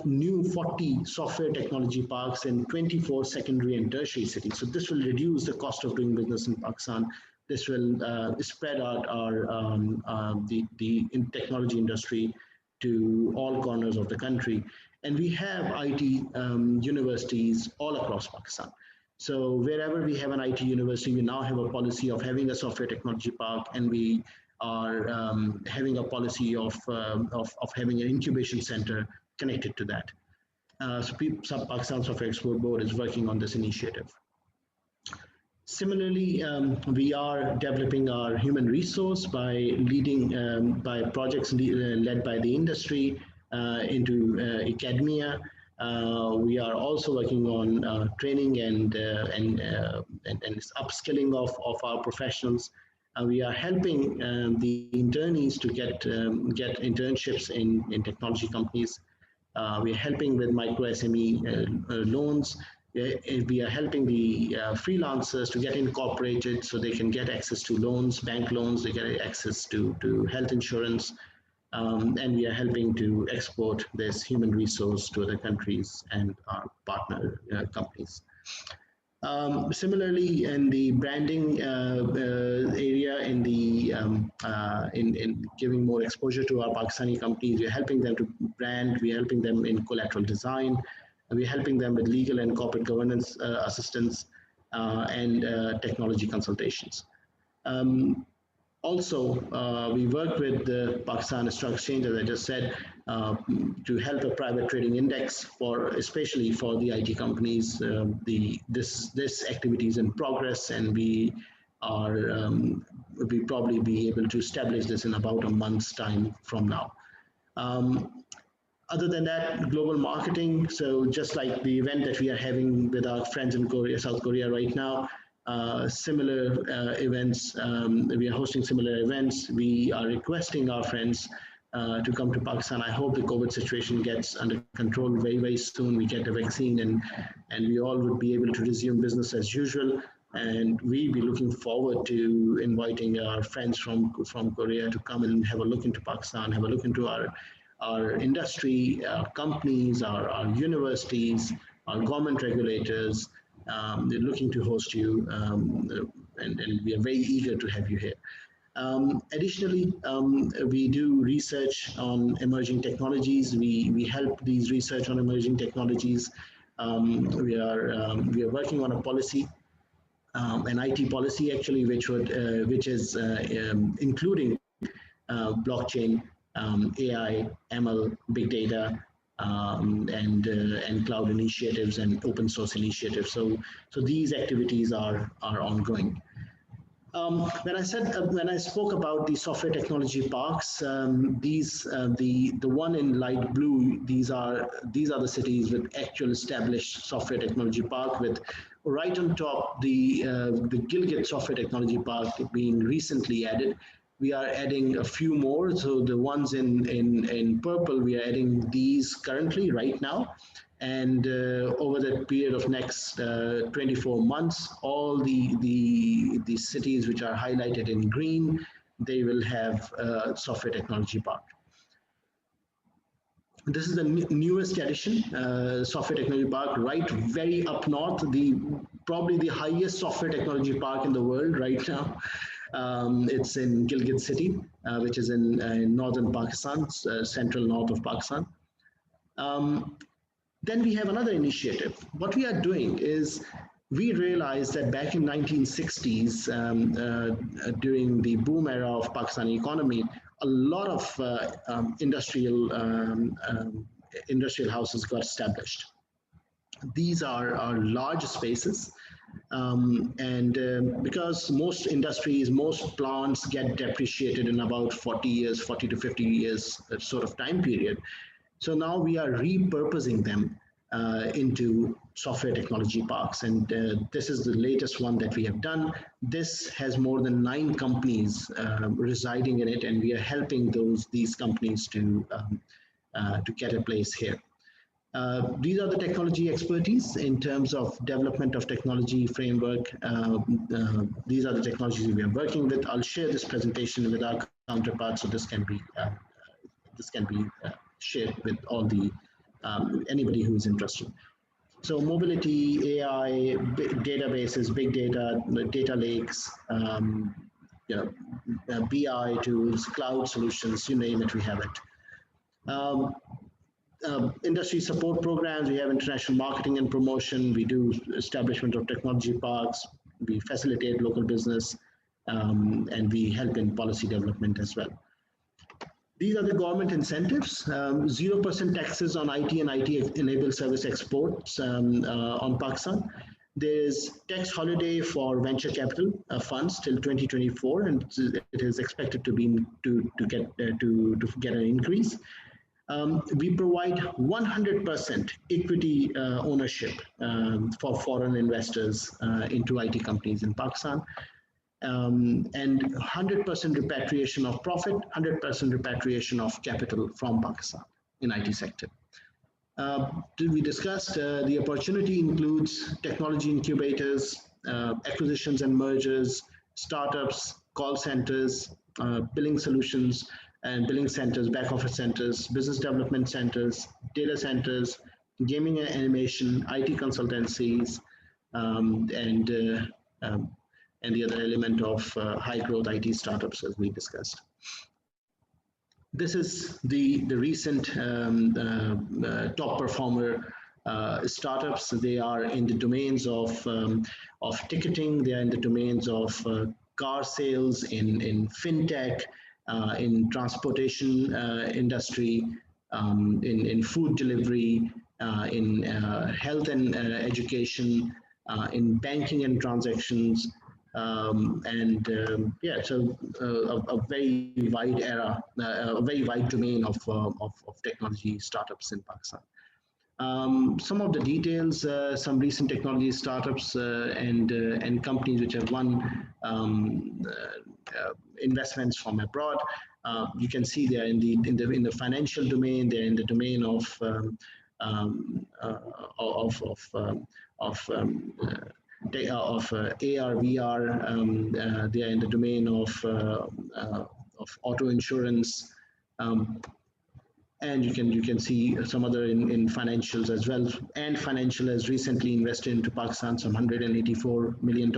40 software technology parks in 24 secondary and tertiary cities. So this will reduce the cost of doing business in Pakistan. This will spread out the technology industry to all corners of the country. And we have IT universities all across Pakistan. So wherever we have an IT university, we now have a policy of having a software technology park, and we are having a policy of having an incubation center connected to that. So Pakistan Software Export Board is working on this initiative. Similarly, we are developing our human resource by leading by projects led by the industry into academia. We are also working on training and upskilling of our professionals. We are helping the internees to get internships in technology companies. We are helping with micro SME loans. We are helping the freelancers to get incorporated so they can get access to loans, bank loans, they get access to health insurance. And we are helping to export this human resource to other countries and our partner companies. Similarly, in the branding area, in giving more exposure to our Pakistani companies, we're helping them to brand, we're helping them in collateral design, we're helping them with legal and corporate governance assistance and technology consultations. Also, we work with the Pakistan Stock Exchange, as I just said, to help a private trading index especially for the IT companies. This activity is in progress, and we probably be able to establish this in about a month's time from now. Other than that, global marketing. So just like the event that we are having with our friends in South Korea right now, similar events, we are hosting similar events. We are requesting our friends to come to Pakistan. I hope the COVID situation gets under control very, very soon. We get a vaccine, and we all would be able to resume business as usual. And we'll be looking forward to inviting our friends from Korea to come and have a look into Pakistan, have a look into our industry, our companies, our universities, our government regulators. They're looking to host you, and we are very eager to have you here. Additionally, we do research on emerging technologies. We help these research on emerging technologies. We are working on a policy, an IT policy actually, which is including blockchain, AI, ML, big data, and cloud initiatives and open source initiatives. So these activities are ongoing. When I spoke about the software technology parks, the one in light blue, these are the cities with actual established software technology park, with right on top the Gilgit Software Technology Park being recently added. We are adding a few more. So the ones in purple, we are adding these currently right now. And over the period of next 24 months, all the cities which are highlighted in green, they will have a software technology park. This is the newest addition, software technology park, right very up north, probably the highest software technology park in the world right now. It's in Gilgit City, which is in northern Pakistan, central north of Pakistan. Then we have another initiative. What we are doing is we realized that back in 1960s, during the boom era of Pakistani economy, a lot of industrial houses got established. These are large spaces, Because most industries, most plants get depreciated in about 40 years, 40 to 50 years sort of time period. So now we are repurposing them into software technology parks. And this is the latest one that we have done. This has more than 9 companies residing in it, and we are helping these companies to get a place here. These are the technology expertise in terms of development of technology framework. These are the technologies we are working with. I'll share this presentation with our counterparts, so this can be shared with all the anybody who is interested. So mobility, AI, databases, big data, data lakes, BI tools, cloud solutions, you name it, we have it. Industry support programs, we have international marketing and promotion, we do establishment of technology parks, we facilitate local business, and we help in policy development as well. These are the government incentives, 0% taxes on IT and IT-enabled service exports on Pakistan. There's tax holiday for venture capital funds till 2024, and it is expected to get an increase. We provide 100% equity ownership for foreign investors into IT companies in Pakistan, and 100% repatriation of profit, 100% repatriation of capital from Pakistan in IT sector. We discussed the opportunity includes technology incubators, acquisitions and mergers, startups, call centers, billing solutions, and billing centers, back office centers, business development centers, data centers, gaming and animation, IT consultancies, and the other element of high growth IT startups, as we discussed. This is the recent top performer startups. They are in the domains of ticketing. They are in the domains of car sales, in fintech, in transportation industry, in food delivery, in health and education, in banking and transactions, yeah, so a very wide a very wide domain of technology startups in Pakistan. Some of the details, some recent technology startups and companies which have won investments from abroad. You can see they're in the financial domain. They're in the domain of AR, VR. They are in the domain of auto insurance. And you can see some other in financials as well. And Financial has recently invested into Pakistan some $184 million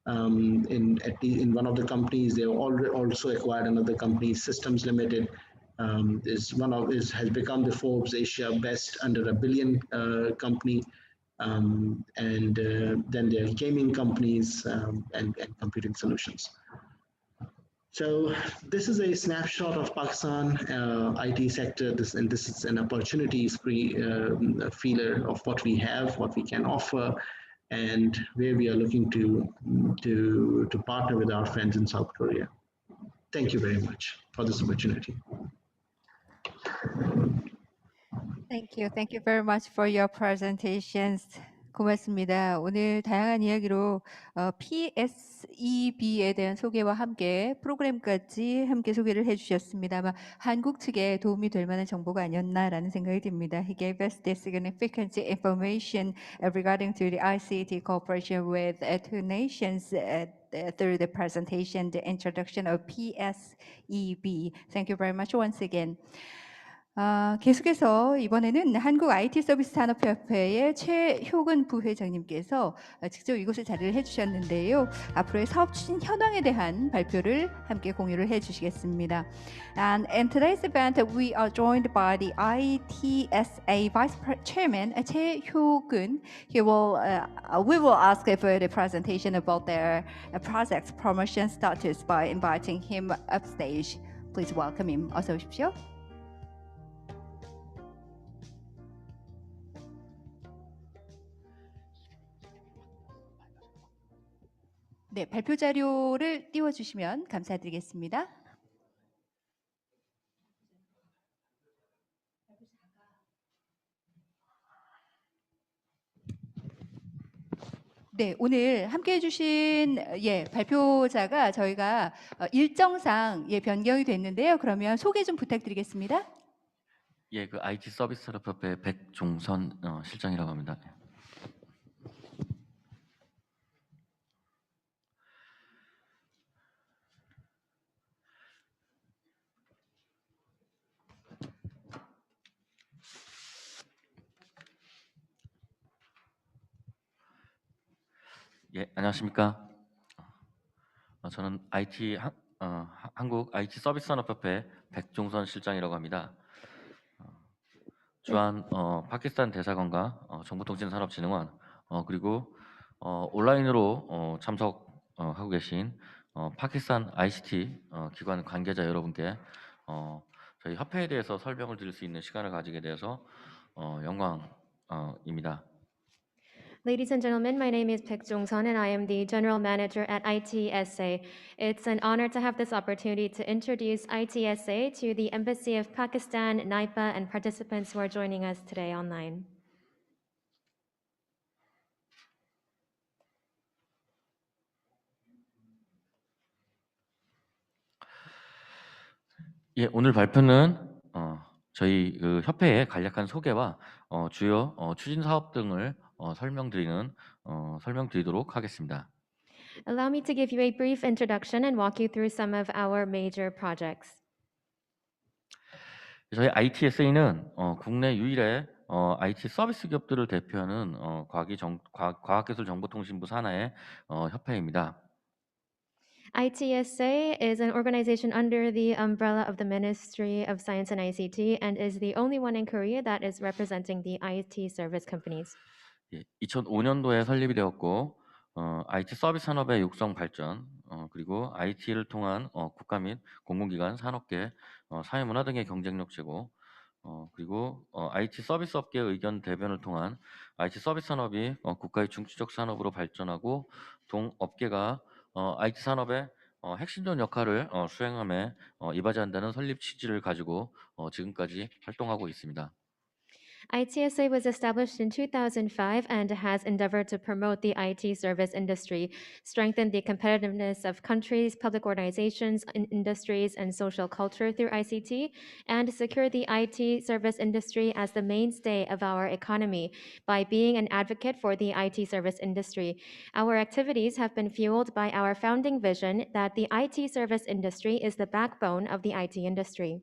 in one of the companies. They also acquired another company, Systems Limited. Has become the Forbes Asia Best under $1 billion company. And then there are gaming companies and computing solutions. So this is a snapshot of Pakistan IT sector, and this is an opportunities feeler of what we have, what we can offer, and where we are looking to partner with our friends in South Korea. Thank you very much for this opportunity. Thank you very much for your presentations. 고맙습니다. 오늘 다양한 이야기로 PSEB에 대한 소개와 함께 프로그램까지 함께 소개를 해주셨습니다. 아마 한국 측에 도움이 될 만한 정보가 아니었나라는 생각이 듭니다. He gave us the significant information regarding to the ICT cooperation with two nations through the presentation, the introduction of PSEB. Thank you very much once again. 계속해서 이번에는 한국 IT 서비스 산업협회의 최효근 부회장님께서 직접 이곳에 자리를 해주셨는데요. 앞으로의 사업 추진 현황에 대한 발표를 함께 공유를 해주시겠습니다. And in today's event, we are joined by the ITSA Vice Chairman 최효근. We will ask for the presentation about their project promotion status by inviting him upstage. Please welcome him. 어서 오십시오. 네, 발표 자료를 띄워주시면 감사드리겠습니다. 네, 오늘 함께해 주신 발표자가 저희가 일정상 변경이 됐는데요. 그러면 소개 좀 부탁드리겠습니다. 예, 그 IT 서비스 산업협회 백종선 실장이라고 합니다. 예, 안녕하십니까? 저는 한국 IT 서비스 산업협회 백종선 실장이라고 합니다. 주한 파키스탄 대사관과 정보통신산업진흥원 그리고 온라인으로 참석하고 계신 파키스탄 ICT 기관 관계자 여러분께 저희 협회에 대해서 설명을 드릴 수 있는 시간을 가지게 돼서 영광입니다. Ladies and gentlemen, my name is Baik Jong-sun and I am the General Manager at ITSA. It's an honor to have this opportunity to introduce ITSA to the Embassy of Pakistan, NIPA, and participants who are joining us today online. 예, 오늘 발표는 저희 그 협회의 간략한 소개와 주요 추진 사업 등을 설명드리도록 하겠습니다. Allow me to give you a brief introduction and walk you through some of our major projects. 저희 ITSA는 국내 유일의 IT 서비스 기업들을 대표하는 과학기술정보통신부 산하의 협회입니다. ITSA is an organization under the umbrella of the Ministry of Science and ICT and is the only one in Korea that is representing the IT service companies. 예, 2005년도에 설립이 되었고 IT 서비스 산업의 육성 발전 그리고 IT를 통한 국가 및 공공기관, 산업계, 사회문화 등의 경쟁력 제고 그리고 IT 서비스 업계의 의견 대변을 통한 IT 서비스 산업이 국가의 중추적 산업으로 발전하고 동업계가 IT 산업의 핵심적 역할을 수행함에 이바지한다는 설립 취지를 가지고 지금까지 활동하고 있습니다. ITSA was established in 2005 and has endeavored to promote the IT service industry, strengthen the competitiveness of countries, public organizations, industries, and social culture through ICT, and secure the IT service industry as the mainstay of our economy by being an advocate for the IT service industry. Our activities have been fueled by our founding vision that the IT service industry is the backbone of the IT industry.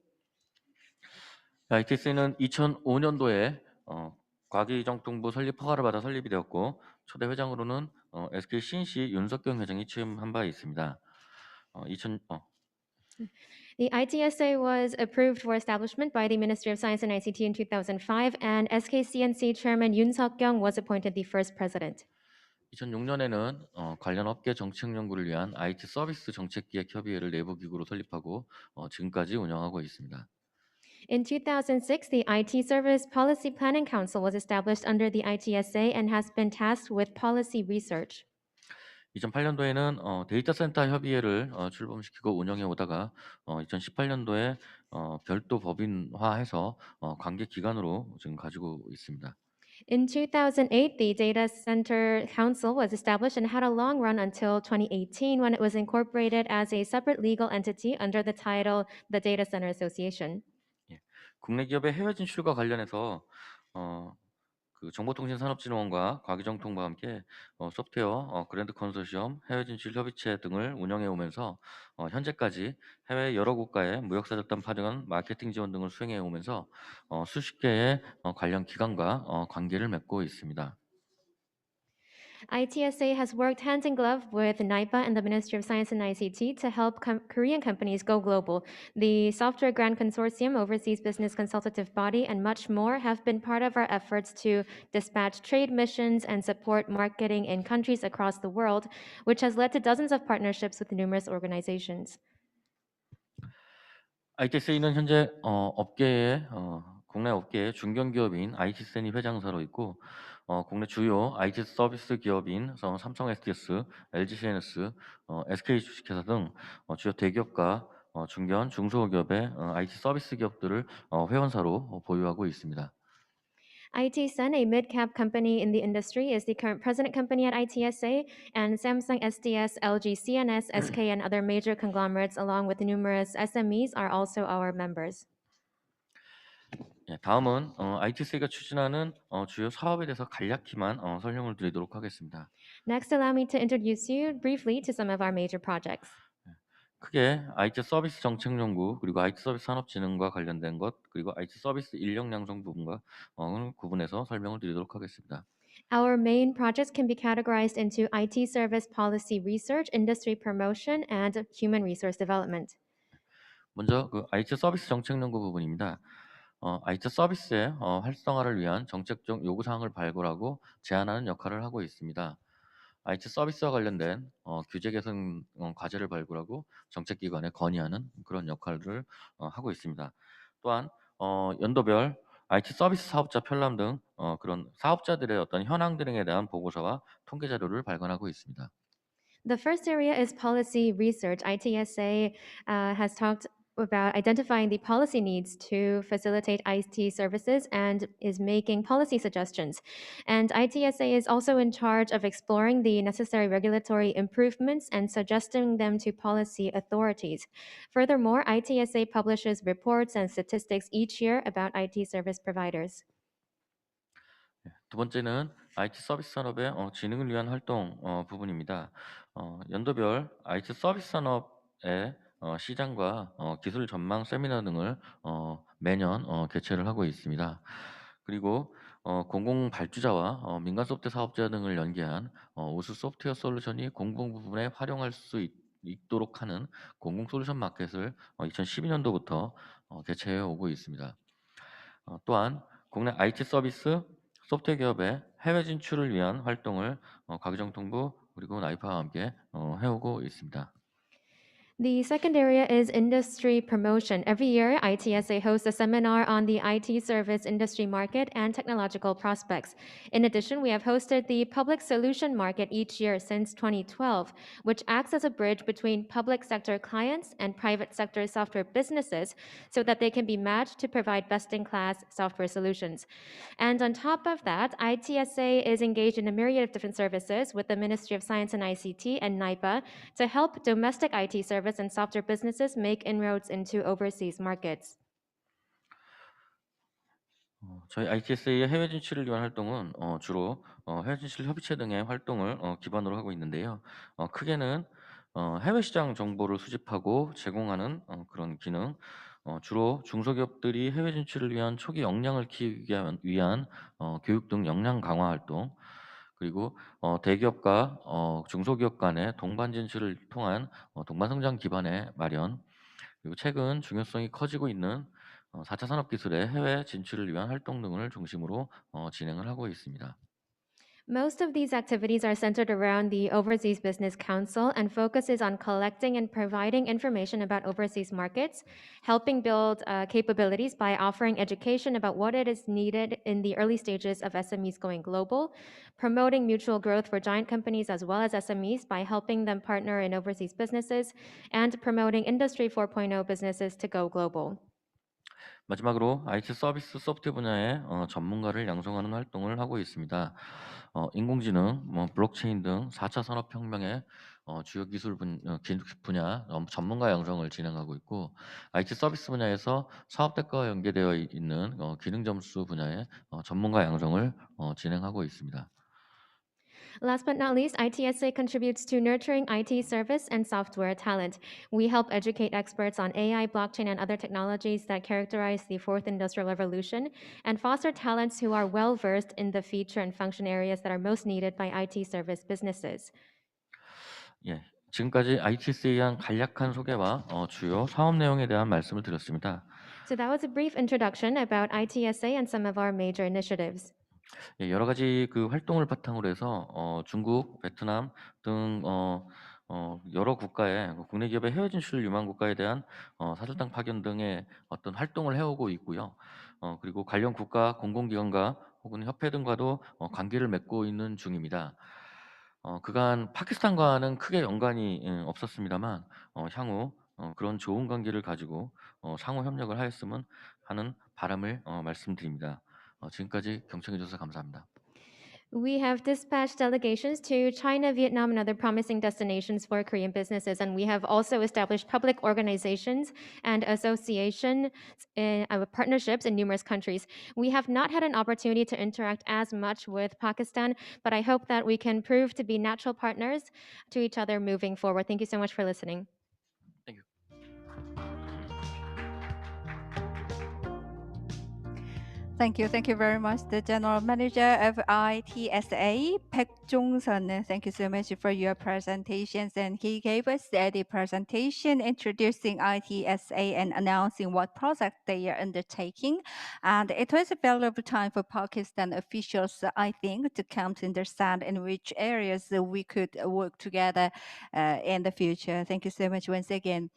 ITS는 2005년도에 과기정통부 설립 허가를 받아 설립이 되었고 초대 회장으로는 SK 신시 윤석경 회장이 취임한 바 있습니다. The ITSA was approved for establishment by the Ministry of Science and ICT in 2005, and SKCNC Chairman Yoon Suk-kyung was appointed the first president. 2006년에는 관련 업계 정책 연구를 위한 IT 서비스 정책기획협의회를 내부 기구로 설립하고 지금까지 운영하고 있습니다. In 2006, the IT Service Policy Planning Council was established under the ITSA and has been tasked with policy research. 2008년도에는 데이터 센터 협의회를 출범시키고 운영해 오다가 2018년도에 별도 법인화해서 관계 기관으로 지금 가지고 있습니다. In 2008, the Data Center Council was established and had a long run until 2018 when it was incorporated as a separate legal entity under the title the Data Center Association. 예, 국내 기업의 해외 진출과 관련해서 그 정보통신산업진흥원과 과기정통부와 함께 소프트웨어 그랜드 컨소시엄, 해외 진출 협의체 등을 운영해 오면서 현재까지 해외 여러 국가의 무역사절단 파견, 마케팅 지원 등을 수행해 오면서 수십 개의 관련 기관과 관계를 맺고 있습니다. ITSA has worked hand in glove with NIPA and the Ministry of Science and ICT to help Korean companies go global. The Software Grant Consortium, Overseas Business Consultative Body, and much more have been part of our efforts to dispatch trade missions and support marketing in countries across the world, which has led to dozens of partnerships with numerous organizations. ITSA는 현재 국내 업계의 중견기업인 IT센이 회장사로 있고 국내 주요 IT 서비스 기업인 삼성 SDS, LG CNS, SK 주식회사 등 주요 대기업과 중견, 중소기업의 IT 서비스 기업들을 회원사로 보유하고 있습니다. ITSA, a mid-cap company in the industry, is the current president company at ITSA, and Samsung SDS, LG CNS, SK, and other major conglomerates, along with numerous SMEs, are also our members. 예, 다음은 ITSA가 추진하는 주요 사업에 대해서 간략히만 설명을 드리도록 하겠습니다. Next, allow me to introduce you briefly to some of our major projects. 크게 IT 서비스 정책 연구 그리고 IT 서비스 산업진흥과 관련된 것 그리고 IT 서비스 인력 양성 부분과 구분해서 설명을 드리도록 하겠습니다. Our main projects can be categorized into IT service policy research, industry promotion, and human resource development. 먼저 그 IT 서비스 정책 연구 부분입니다. IT 서비스의 활성화를 위한 정책적 요구 사항을 발굴하고 제안하는 역할을 하고 있습니다. IT 서비스와 관련된 규제 개선 과제를 발굴하고 정책 기관에 건의하는 그런 역할을 하고 있습니다. 또한 연도별 IT 서비스 사업자 편람 등 그런 사업자들의 어떤 현황 등에 대한 보고서와 통계 자료를 발간하고 있습니다. The first area is policy research. ITSA has talked about identifying the policy needs to facilitate IT services and is making policy suggestions. And ITSA is also in charge of exploring the necessary regulatory improvements and suggesting them to policy authorities. Furthermore, ITSA publishes reports and statistics each year about IT service providers. 두 번째는 IT 서비스 산업의 진흥을 위한 활동 부분입니다. 연도별 IT 서비스 산업의 시장과 기술 전망 세미나 등을 매년 개최를 하고 있습니다. 그리고 공공 발주자와 민간 소프트웨어 사업자 등을 연계한 우수 소프트웨어 솔루션이 공공 부분에 활용할 수 있도록 하는 공공 솔루션 마켓을 2012년도부터 개최해 오고 있습니다. 또한 국내 IT 서비스 소프트웨어 기업의 해외 진출을 위한 활동을 과기정통부 그리고 NIPA와 함께 해오고 있습니다. The second area is industry promotion. Every year, ITSA hosts a seminar on the IT service industry market and technological prospects. In addition, we have hosted the public solution market each year since 2012, which acts as a bridge between public sector clients and private sector software businesses so that they can be matched to provide best-in-class software solutions. And on top of that, ITSA is engaged in a myriad of different services with the Ministry of Science and ICT and NIPA to help domestic IT service and software businesses make inroads into overseas markets. 저희 ITSA의 해외 진출을 위한 활동은 주로 해외 진출 협의체 등의 활동을 기반으로 하고 있는데요. 크게는 해외 시장 정보를 수집하고 제공하는 그런 기능, 주로 중소기업들이 해외 진출을 위한 초기 역량을 키우기 위한 교육 등 역량 강화 활동, 그리고 대기업과 중소기업 간의 동반 진출을 통한 동반 성장 기반의 마련, 그리고 최근 중요성이 커지고 있는 4차 산업기술의 해외 진출을 위한 활동 등을 중심으로 진행을 하고 있습니다. Most of these activities are centered around the Overseas Business Council and focuses on collecting and providing information about overseas markets, helping build capabilities by offering education about what it is needed in the early stages of SMEs going global, promoting mutual growth for giant companies as well as SMEs by helping them partner in overseas businesses, and promoting Industry 4.0 businesses to go global. 마지막으로 IT 서비스 소프트웨어 분야의 전문가를 양성하는 활동을 하고 있습니다. 인공지능, 블록체인 등 4차 산업혁명의 주요 기술 분야 전문가 양성을 진행하고 있고 IT 서비스 분야에서 사업 대가와 연계되어 있는 기능 점수 분야의 전문가 양성을 진행하고 있습니다. Last but not least, ITSA contributes to nurturing IT service and software talent. We help educate experts on AI, blockchain, and other technologies that characterize the fourth industrial revolution and foster talents who are well versed in the feature and function areas that are most needed by IT service businesses. 예, 지금까지 ITSA에 대한 간략한 소개와 주요 사업 내용에 대한 말씀을 드렸습니다. So that was a brief introduction about ITSA and some of our major initiatives. 예, 여러 가지 그 활동을 바탕으로 해서 중국, 베트남 등 여러 국가의 국내 기업의 해외 진출을 유망 국가에 대한 사절당 파견 등의 어떤 활동을 해오고 있고요. 그리고 관련 국가 공공기관과 혹은 협회 등과도 관계를 맺고 있는 중입니다. 그간 파키스탄과는 크게 연관이 없었습니다만 향후 그런 좋은 관계를 가지고 상호 협력을 하였으면 하는 바람을 말씀드립니다. 지금까지 경청해 주셔서 감사합니다. We have dispatched delegations to China, Vietnam, and other promising destinations for Korean businesses, and we have also established public organizations and associations, partnerships in numerous countries. We have not had an opportunity to interact as much with Pakistan, but I hope that we can prove to be natural partners to each other moving forward. Thank you so much for listening. Thank you. Thank you very much, the General Manager of ITSA, Baek Jong-sun. Thank you so much for your presentations. And he gave us the presentation introducing ITSA and announcing what project they are undertaking. And it was a valuable time for Pakistan officials, I think, to come to understand in which areas we could work together in the future. Thank you so much once again.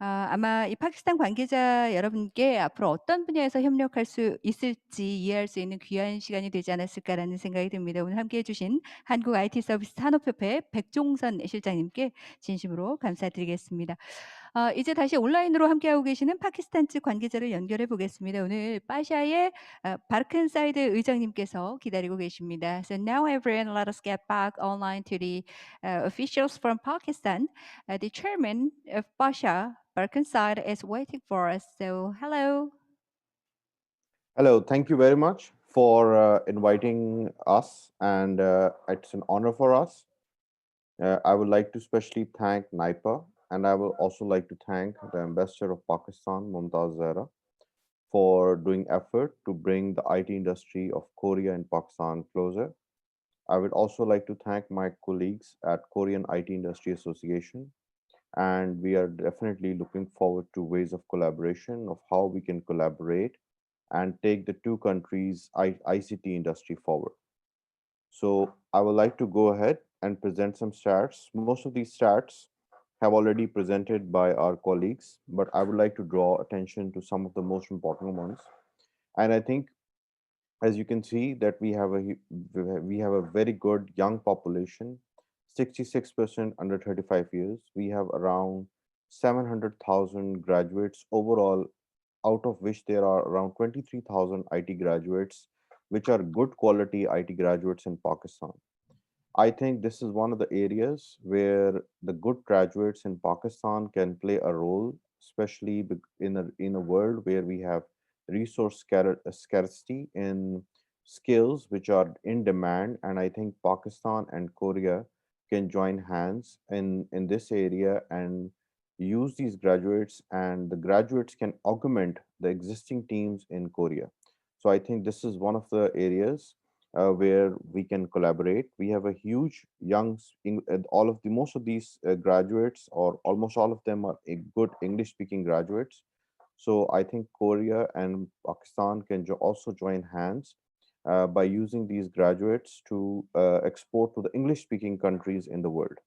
아마 이 파키스탄 관계자 여러분께 앞으로 어떤 분야에서 협력할 수 있을지 이해할 수 있는 귀한 시간이 되지 않았을까라는 생각이 듭니다. 오늘 함께해 주신 한국 IT 서비스 산업협회 백종선 실장님께 진심으로 감사드리겠습니다. 이제 다시 온라인으로 함께하고 계시는 파키스탄 측 관계자를 연결해 보겠습니다. 오늘 파샤의 바르칸 사이드 의장님께서 기다리고 계십니다. So now everyone, let us get back online to the officials from Pakistan. The chairman of Pasha, Barkan side, is waiting for us. So hello. Hello, thank you very much for inviting us, and it's an honor for us. I would like to especially thank NIPA, and I will also like to thank the Ambassador of Pakistan, Mumtaz Zahra, for doing effort to bring the IT industry of Korea and Pakistan closer. I would also like to thank my colleagues at Korean IT Industry Association, and we are definitely looking forward to ways of collaboration of how we can collaborate and take the two countries' ICT industry forward. So I would like to go ahead and present some stats. Most of these stats have already presented by our colleagues, but I would like to draw attention to some of the most important ones. And I think, as you can see, that we have a very good young population, 66% under 35 years. We have around 700,000 graduates overall, out of which there are around 23,000 IT graduates, which are good quality IT graduates in Pakistan. I think this is one of the areas where the good graduates in Pakistan can play a role, especially in a world where we have resource scarcity in skills which are in demand. And I think Pakistan and Korea can join hands in this area and use these graduates, and the graduates can augment the existing teams in Korea. So I think this is one of the areas where we can collaborate. We have a huge most of these graduates, or almost all of them, are good English speaking graduates. So I think Korea and Pakistan can also join hands by using these graduates to export to the English speaking countries in the world.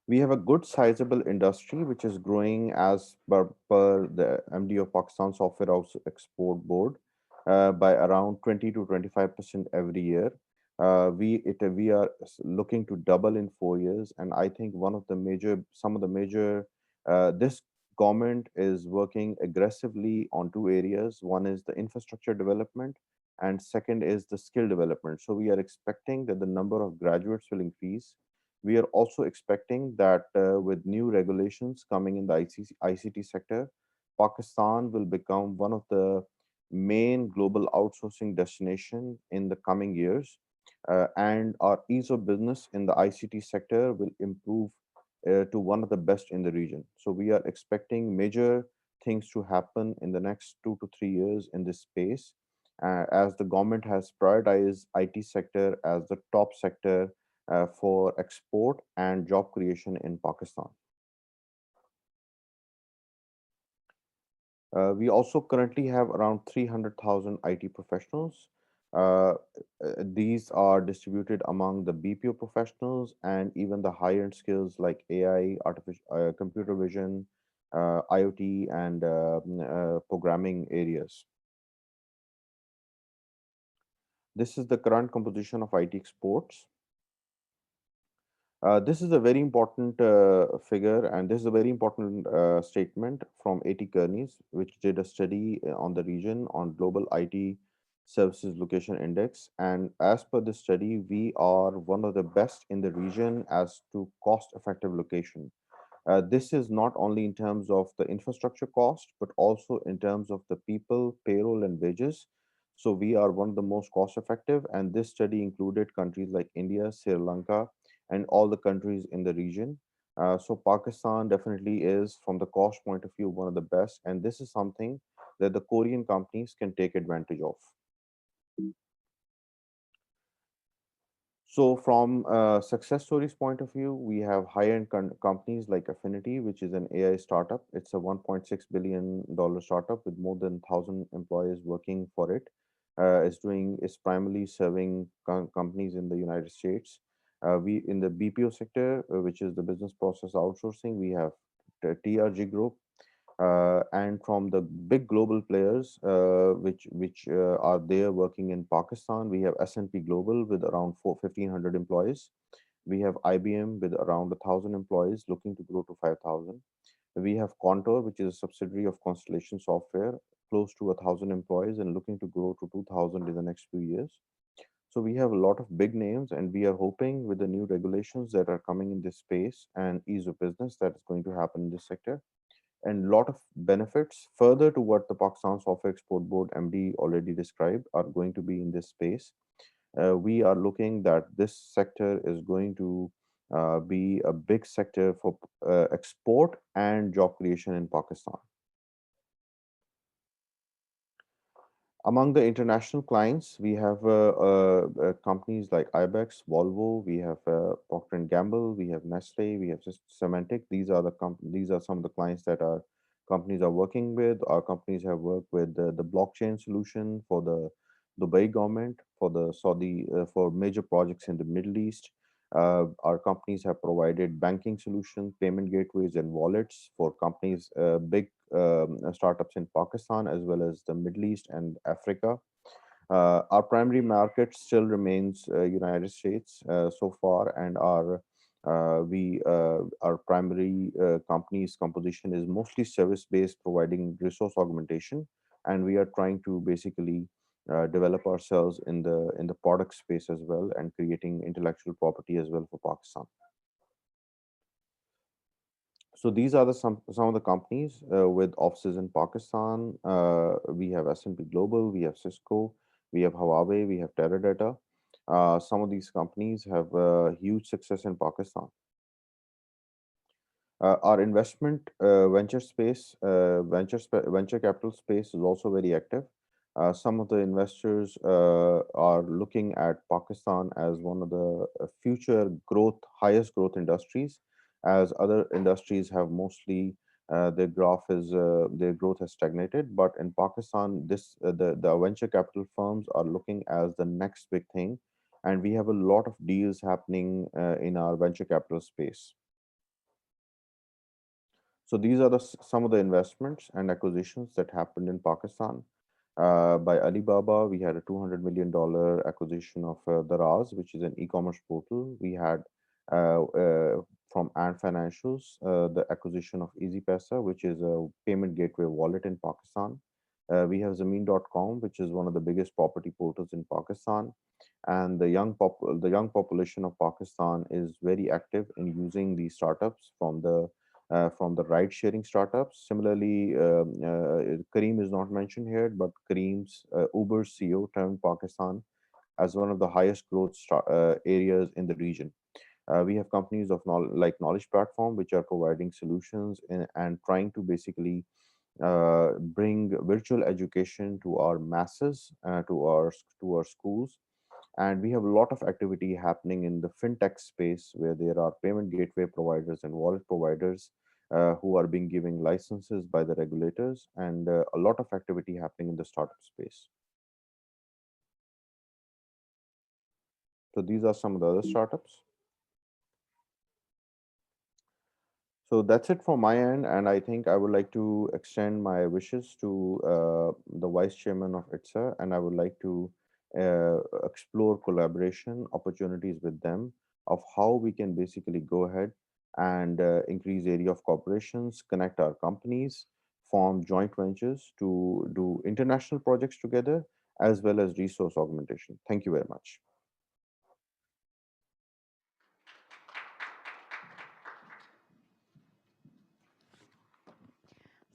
We have a good sizable industry which is growing as per the MD of Pakistan Software House Export Board by around 20 to 25% every year. We are looking to double in 4 years, and I think this government is working aggressively on two areas. One is the infrastructure development, and second is the skill development. So we are expecting that the number of graduates will increase. We are also expecting that with new regulations coming in the ICT sector, Pakistan will become one of the main global outsourcing destination in the coming years, and our ease of business in the ICT sector will improve to one of the best in the region. So we are expecting major things to happen in the next 2 to 3 years in this space, as the government has prioritized IT sector as the top sector for export and job creation in Pakistan. We also currently have around 300,000 IT professionals. These are distributed among the BPO professionals and even the higher-end skills like AI, computer vision, IoT, and programming areas. This is the current composition of IT exports. This is a very important figure, and this is a very important statement from AT Kearney's, which did a study on the region on global IT services location index. And as per this study, we are one of the best in the region as to cost effective location. This is not only in terms of the infrastructure cost, but also in terms of the people, payroll, and wages. So we are one of the most cost effective. And this study included countries like India, Sri Lanka, and all the countries in the region. So Pakistan definitely is, from the cost point of view, one of the best. And this is something that the Korean companies can take advantage of. So from success stories point of view, we have high-end companies like Affinity, which is an AI startup. It's a $1.6 billion startup with more than 1,000 employees working for it. It's primarily serving companies in the United States. We in the BPO sector, which is the business process outsourcing, we have TRG Group, and from the big global players which are there working in Pakistan, we have S&P Global with around 1,500 employees. We have IBM with around 1,000 employees looking to grow to 5,000. We have Contour, which is a subsidiary of Constellation Software, close to 1,000 employees and looking to grow to 2,000 in the next few years. So we have a lot of big names, and we are hoping with the new regulations that are coming in this space and ease of business that is going to happen in this sector, and lot of benefits further to what the Pakistan Software Export Board MD already described are going to be in this space. We are looking that this sector is going to be a big sector for export and job creation in Pakistan. Among the international clients, we have companies like Ibex, Volvo, we have Procter and Gamble, we have Nestle, we have Symantec. These are some of the clients that our companies are working with. Our companies have worked with the blockchain solution for the Dubai government, for the Saudi, for major projects in the Middle East. Our companies have provided banking solutions, payment gateways, and wallets for companies, big startups in Pakistan as well as the Middle East and Africa. Our primary market still remains United States so far, and our primary company's composition is mostly service-based, providing resource augmentation, and we are trying to basically develop ourselves in the product space as well and creating intellectual property as well for Pakistan. So these are some of the companies with offices in Pakistan. We have S&P Global, we have Cisco, we have Huawei, we have Teradata. Some of these companies have huge success in Pakistan. Our investment venture capital space is also very active. Some of the investors are looking at Pakistan as one of the future highest growth industries, as other industries have mostly their growth has stagnated. But in Pakistan, the venture capital firms are looking as the next big thing, and we have a lot of deals happening in our venture capital space. So these are some of the investments and acquisitions that happened in Pakistan. By Alibaba, we had a $200 million acquisition of Daraz, which is an e-commerce portal. We had from Ant Financials the acquisition of EasyPaisa, which is a payment gateway wallet in Pakistan. We have Zameen.com, which is one of the biggest property portals in Pakistan. And the young population of Pakistan is very active in using these startups from the ride-sharing startups. Similarly, Kareem is not mentioned here, but Kareem's Uber CEO turned Pakistan as one of the highest growth areas in the region. We have companies like Knowledge Platform, which are providing solutions and trying to basically bring virtual education to our masses, to our schools. And we have a lot of activity happening in the fintech space, where there are payment gateway providers and wallet providers who are being given licenses by the regulators, and a lot of activity happening in the startup space. So these are some of the other startups. So that's it from my end, and I think I would like to extend my wishes to the Vice Chairman of ITSA, and I would like to explore collaboration opportunities with them of how we can basically go ahead and increase area of cooperations, connect our companies, form joint ventures to do international projects together, as well as resource augmentation. Thank you very much.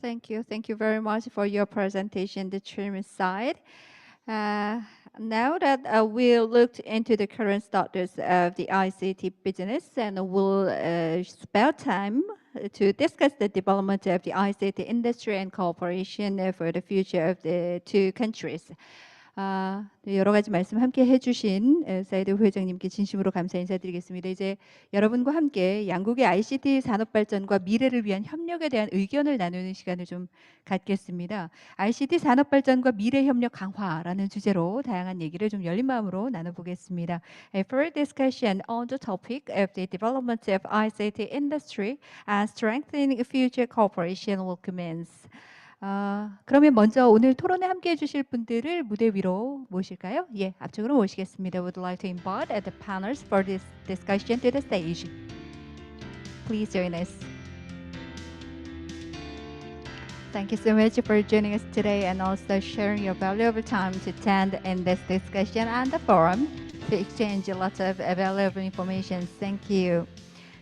Thank you. Thank you very much for your presentation, the chairman side. Now that we looked into the current status of the ICT business, and we'll spare time to discuss the development of the ICT industry and cooperation for the future of the two countries. 여러 가지 말씀 함께 해주신 사이드 부회장님께 진심으로 감사 인사드리겠습니다. 이제 여러분과 함께 양국의 ICT 산업 발전과 미래를 위한 협력에 대한 의견을 나누는 시간을 좀 갖겠습니다. ICT 산업 발전과 미래 협력 강화라는 주제로 다양한 얘기를 좀 열린 마음으로 나눠보겠습니다. For discussion on the topic of the development of ICT industry and strengthening future cooperation will commence. 그러면 먼저 오늘 토론에 함께해 주실 분들을 무대 위로 모실까요? 예, 앞쪽으로 모시겠습니다. Would like to invite the panelists for this discussion to the stage. Please join us. Thank you so much for joining us today and also sharing your valuable time to attend in this discussion and the forum to exchange a lot of valuable information. Thank you.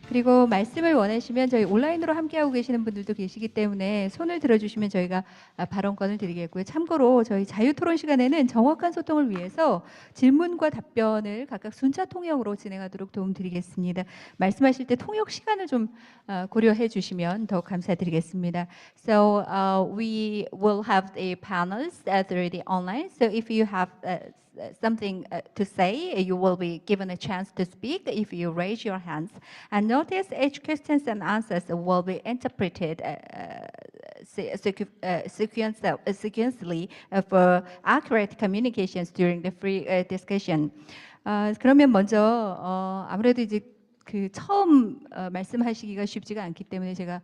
그리고 말씀을 원하시면 저희 온라인으로 함께하고 계시는 분들도 계시기 때문에 손을 들어주시면 저희가 발언권을 드리겠고요. 참고로 저희 자유토론 시간에는 정확한 소통을 위해서 질문과 답변을 각각 순차 통역으로 진행하도록 도움드리겠습니다. 말씀하실 때 통역 시간을 좀 고려해 주시면 더욱 감사드리겠습니다. So we will have the panels through the online. So if you have something to say, you will be given a chance to speak if you raise your hands. And notice each questions and answers will be interpreted sequentially for accurate communications during the free discussion. 그러면 먼저 아무래도 이제 그 처음 말씀하시기가 쉽지가 않기 때문에 제가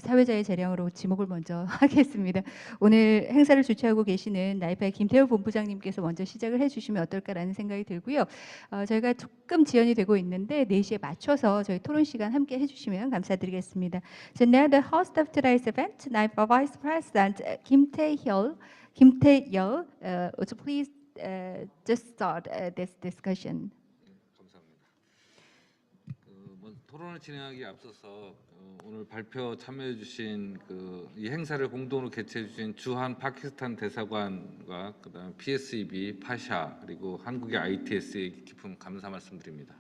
사회자의 재량으로 지목을 먼저 하겠습니다. 오늘 행사를 주최하고 계시는 나이파의 김태열 본부장님께서 먼저 시작을 해주시면 어떨까라는 생각이 들고요. 저희가 조금 지연이 되고 있는데 4시에 맞춰서 저희 토론 시간 함께 해주시면 감사드리겠습니다. So now the host of today's event, NIPA Vice President Kim Taeyeol, would you please just start this discussion. 토론을 진행하기에 앞서서 오늘 발표 참여해 주신 이 행사를 공동으로 개최해 주신 주한 파키스탄 대사관과 그다음 PSEB, 파샤 그리고 한국의 ITSA에 깊은 감사 말씀드립니다.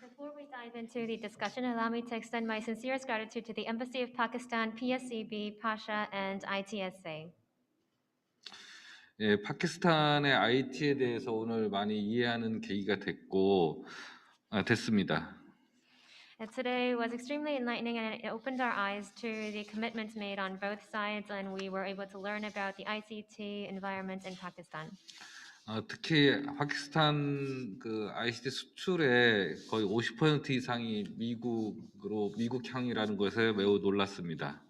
Before we dive into the discussion, allow me to extend my sincerest gratitude to the Embassy of Pakistan, PSEB, Pasha, and ITSA. 예, 파키스탄의 IT에 대해서 오늘 많이 이해하는 계기가 됐습니다. Today was extremely enlightening and it opened our eyes to the commitments made on both sides and we were able to learn about the ICT environment in Pakistan. 특히 파키스탄 ICT 수출의 거의 50% 이상이 미국향이라는 것에 매우 놀랐습니다.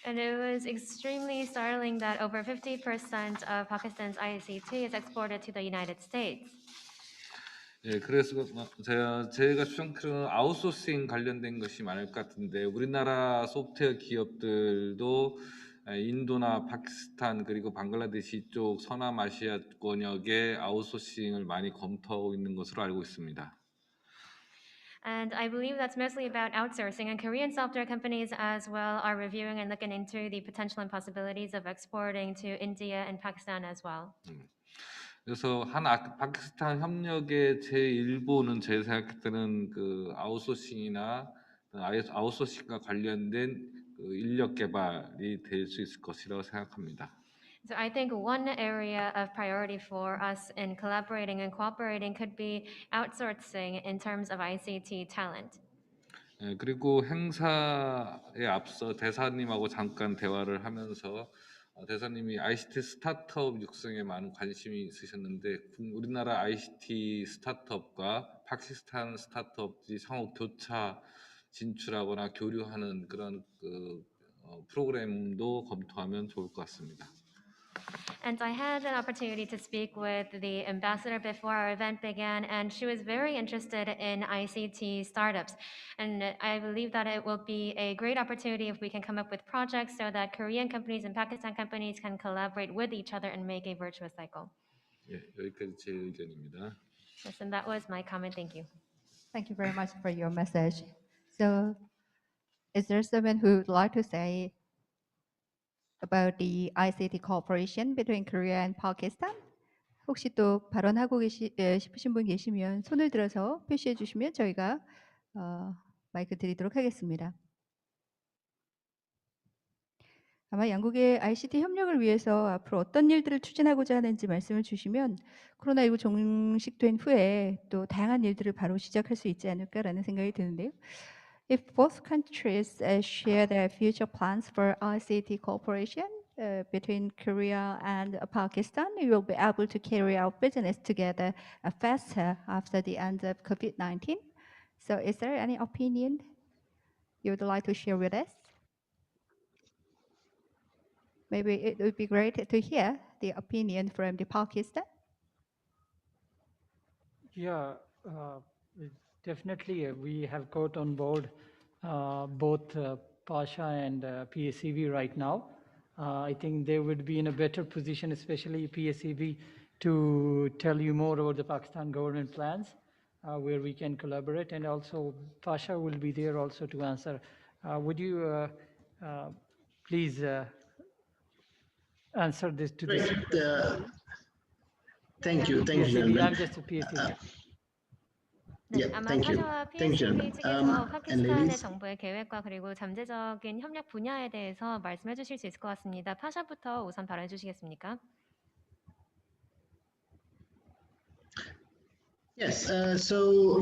And it was extremely startling that over 50% of Pakistan's ICT is exported to the United States. 예, 그래서 제가 추정컨 아웃소싱 관련된 것이 많을 것 같은데 우리나라 소프트웨어 기업들도 인도나 파키스탄 그리고 방글라데시 쪽 서남아시아권역에 아웃소싱을 많이 검토하고 있는 것으로 알고 있습니다. And I believe that's mostly about outsourcing, and Korean software companies as well are reviewing and looking into the potential and possibilities of exporting to India and Pakistan as well. 그래서 파키스탄 협력의 제1보는 제 생각할 때는 아웃소싱이나 아웃소싱과 관련된 인력 개발이 될 수 있을 것이라고 생각합니다. So I think one area of priority for us in collaborating and cooperating could be outsourcing in terms of ICT talent. 그리고 행사에 앞서 대사님하고 잠깐 대화를 하면서 대사님이 ICT 스타트업 육성에 많은 관심이 있으셨는데 우리나라 ICT 스타트업과 파키스탄 스타트업이 상호 교차 진출하거나 교류하는 그런 프로그램도 검토하면 좋을 것 같습니다. And I had an opportunity to speak with the ambassador before our event began, and she was very interested in ICT startups. And I believe that it will be a great opportunity if we can come up with projects so that Korean companies and Pakistan companies can collaborate with each other and make a virtuous cycle. 예, 여기까지 제 의견입니다. Yes, and that was my comment. Thank you. Thank you very much for your message. So, is there someone who would like to say about the ICT cooperation between Korea and Pakistan? 혹시 또 발언하고 싶으신 분 계시면 손을 들어서 표시해 주시면 저희가 마이크 드리도록 하겠습니다. 아마 양국의 ICT 협력을 위해서 앞으로 어떤 일들을 추진하고자 하는지 말씀을 주시면 코로나19 종식된 후에 또 다양한 일들을 바로 시작할 수 있지 않을까라는 생각이 드는데요. If both countries share their future plans for ICT cooperation between Korea and Pakistan, we will be able to carry out business together faster after the end of COVID-19. So is there any opinion you would like to share with us? Maybe it would be great to hear the opinion from the Pakistan. Yeah, definitely. We have got on board both Pasha and PSEB right now. I think they would be in a better position, especially PSEB, to tell you more about the Pakistan government plans, where we can collaborate. And also Pasha will be there also to answer. Would you please answer this to this? Thank you, PSEB. gentlemen. I'm just a PSEB. 네, Yeah, 아마 thank you. 파샤와 Thank you, PSEB gentlemen. 측에서 And 파키스탄의 ladies, 정부의 계획과 그리고 잠재적인 협력 분야에 대해서 말씀해 주실 수 있을 것 같습니다. 파샤부터 우선 발언해 주시겠습니까? yes. So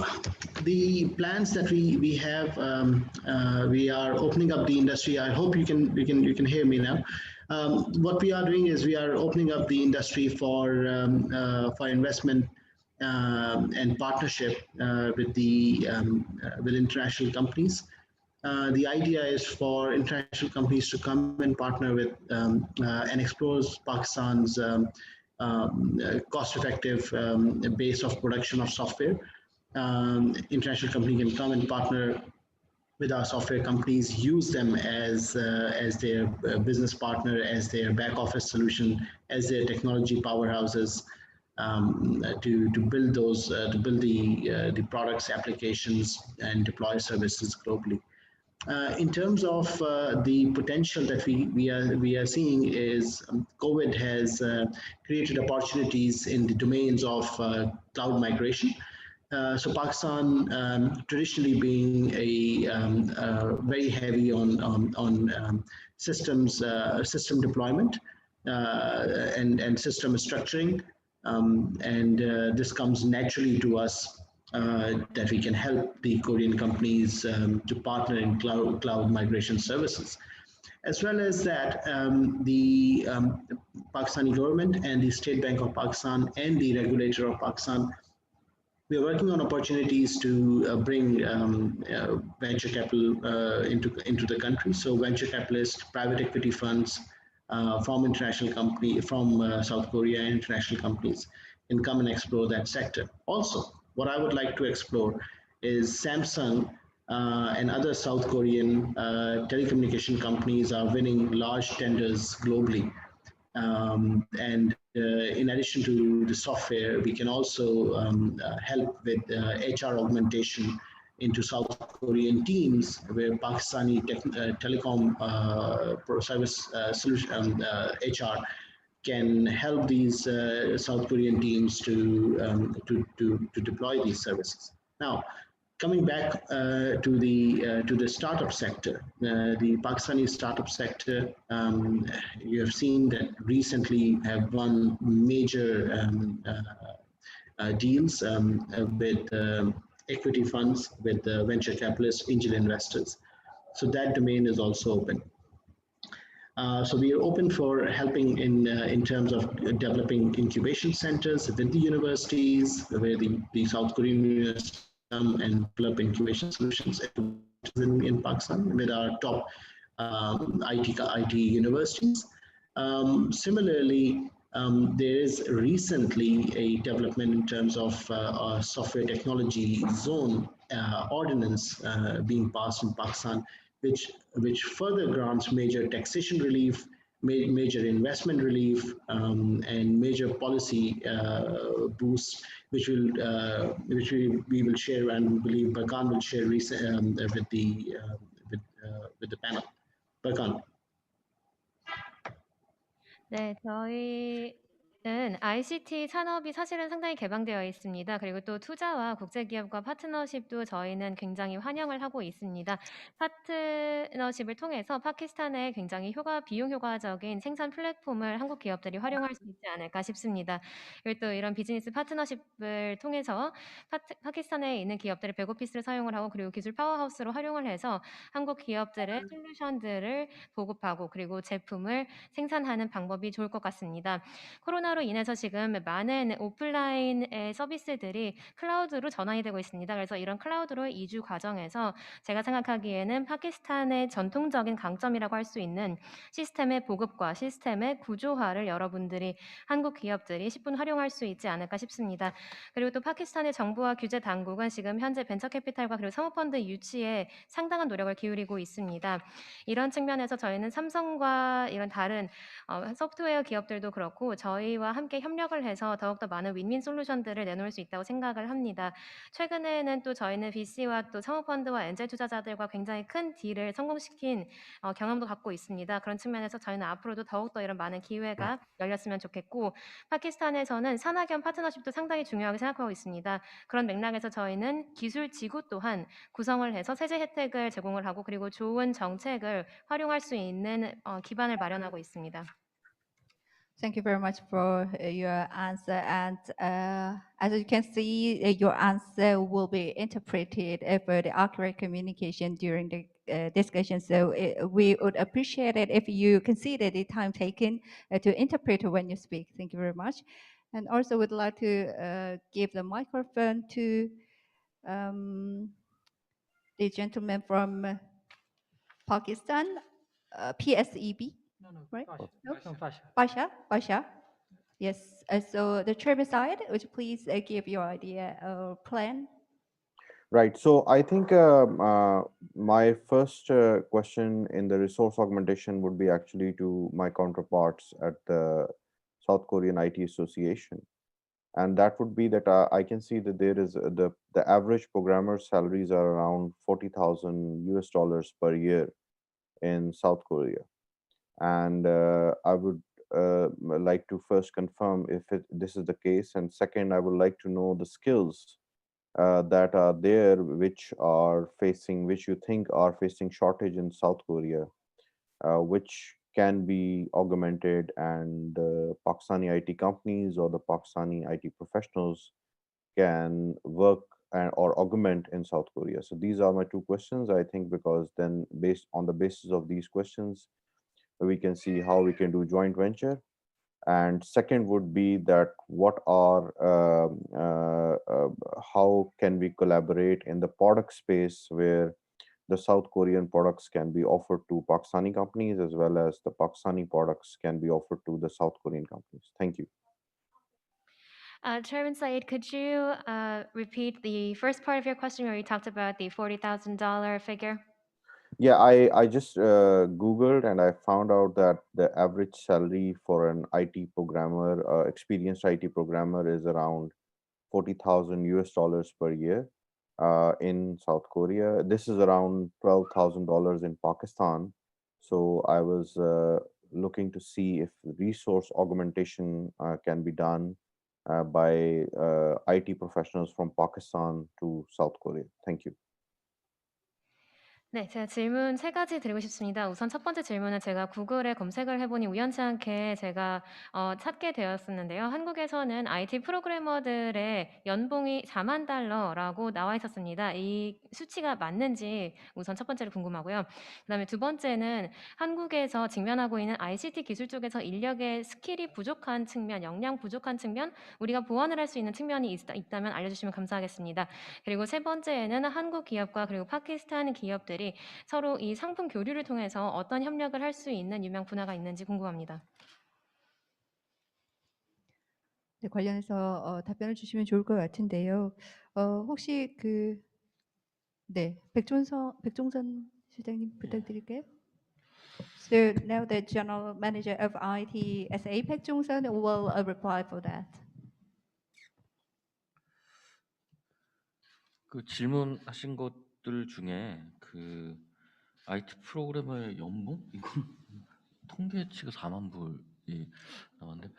the plans that we have, we are opening up the industry. I hope you can hear me now. What we are doing is we are opening up the industry for investment and partnership with international companies. The idea is for international companies to come and partner with and explore Pakistan's cost-effective base of production of software. International company can come and partner with our software companies, use them as their business partner, as their back office solution, as their technology powerhouses, to build the products, applications, and deploy services globally. In terms of the potential that we are seeing is COVID has created opportunities in the domains of cloud migration. So Pakistan, traditionally being very heavy on system deployment and system structuring, and this comes naturally to us. That we can help the Korean companies to partner in cloud migration services. As well as that, the Pakistani government and the State Bank of Pakistan and the regulator of Pakistan, we are working on opportunities to bring venture capital into the country. So venture capitalists, private equity funds from international company, from South Korea and international companies can come and explore that sector. Also, what I would like to explore is Samsung and other South Korean telecommunication companies are winning large tenders globally. And in addition to the software, we can also help with HR augmentation into South Korean teams, where Pakistani telecom service solution HR can help these South Korean teams to deploy these services. Now, coming back to the startup sector, the Pakistani startup sector, you have seen that recently have won major deals with equity funds, with venture capitalists, angel investors. So that domain is also open. So we are open for helping in terms of developing incubation centers within the universities, where the South Korean universities come and develop incubation solutions in Pakistan with our top IT universities. Similarly, there is recently a development in terms of a software technology zone ordinance being passed in Pakistan, which further grants major taxation relief, major investment relief, and major policy boosts, which we will share, and we believe Barkan will share with the panel. Barkan. 네, 저희는 ICT 산업이 사실은 상당히 개방되어 있습니다. 그리고 또 투자와 국제기업과 파트너십도 저희는 굉장히 환영을 하고 있습니다. 파트너십을 통해서 파키스탄에 굉장히 비용 효과적인 생산 플랫폼을 한국 기업들이 활용할 수 있지 않을까 싶습니다. 그리고 또 이런 비즈니스 파트너십을 통해서 파키스탄에 있는 기업들의 백오피스를 사용을 하고 그리고 기술 파워하우스로 활용을 해서 한국 기업들의 솔루션들을 보급하고 그리고 제품을 생산하는 방법이 좋을 것 같습니다. 코로나로 인해서 지금 많은 오프라인의 서비스들이 클라우드로 전환이 되고 있습니다. 그래서 이런 클라우드로 이주 과정에서 제가 생각하기에는 파키스탄의 전통적인 강점이라고 할 수 있는 시스템의 보급과 시스템의 구조화를 여러분들이 한국 기업들이 10분 활용할 수 있지 않을까 싶습니다. 그리고 또 파키스탄의 정부와 규제 당국은 지금 현재 벤처캐피탈과 그리고 사모펀드 유치에 상당한 노력을 기울이고 있습니다. 이런 측면에서 저희는 삼성과 이런 다른 소프트웨어 기업들도 그렇고 저희와 함께 협력을 해서 더욱더 많은 윈윈 솔루션들을 내놓을 수 있다고 생각을 합니다. 최근에는 또 저희는 VC와 또 사모펀드와 엔젤 투자자들과 굉장히 큰 딜을 성공시킨 경험도 갖고 있습니다. 그런 측면에서 저희는 앞으로도 더욱더 이런 많은 기회가 열렸으면 좋겠고 파키스탄에서는 산학연 파트너십도 상당히 중요하게 생각하고 있습니다. 그런 맥락에서 저희는 기술 지구 또한 구성을 해서 세제 혜택을 제공을 하고 그리고 좋은 정책을 활용할 수 있는 기반을 마련하고 있습니다. Thank you very much for your answer. And as you can see, your answer will be interpreted for the accurate communication during the discussion. So we would appreciate it if you consider the time taken to interpret when you speak. Thank you very much. And also would like to give the microphone to the gentleman from Pakistan, PSEB. Right? Basha. Yes. So the chairman side, would you please give your idea or plan? Right. So I think my first question in the resource augmentation would be actually to my counterparts at the South Korean IT Association. And that would be that I can see that there is the average programmer salaries are around $40,000 per year in South Korea. And I would like to first confirm if this is the case. And second, I would like to know the skills that are there, which you think are facing shortage in South Korea, which can be augmented, and Pakistani IT companies or the Pakistani IT professionals can work or augment in South Korea. So these are my two questions, I think, because then based on the basis of these questions, we can see how we can do joint venture. And second would be that how can we collaborate in the product space where the South Korean products can be offered to Pakistani companies as well as the Pakistani products can be offered to the South Korean companies. Thank you. Chairman Saeed, could you repeat the first part of your question where you talked about the $40,000 figure? Yeah, I just Googled and I found out that the average salary for an IT programmer, experienced IT programmer, is around $40,000 per year in South Korea. This is around $12,000 in Pakistan. So I was looking to see if resource augmentation can be done by IT professionals from Pakistan to South Korea. Thank you. 네, 제가 질문 세 가지 드리고 싶습니다. 우선 첫 번째 질문은 제가 구글에 검색을 해보니 우연치 않게 제가 찾게 되었었는데요. 한국에서는 IT 프로그래머들의 연봉이 4만 달러라고 나와 있었습니다. 이 수치가 맞는지 우선 첫 번째로 궁금하고요. 그다음에 두 번째는 한국에서 직면하고 있는 ICT 기술 쪽에서 인력의 스킬이 부족한 측면, 역량 부족한 측면, 우리가 보완을 할 수 있는 측면이 있다면 알려주시면 감사하겠습니다. 그리고 세 번째에는 한국 기업과 그리고 파키스탄 기업들이 있는지 서로 이 상품 교류를 통해서 어떤 협력을 할 수 있는 유명 분야가 있는지 궁금합니다. 네, 관련해서 답변을 주시면 좋을 것 같은데요. 혹시 백종선 실장님 부탁드릴게요. So now the General Manager of ITSA, Baek Jong-sun, will reply for that. 그 질문하신 것들 중에 그 IT 프로그래머의 연봉 이건 통계치가 4만 불이 나왔는데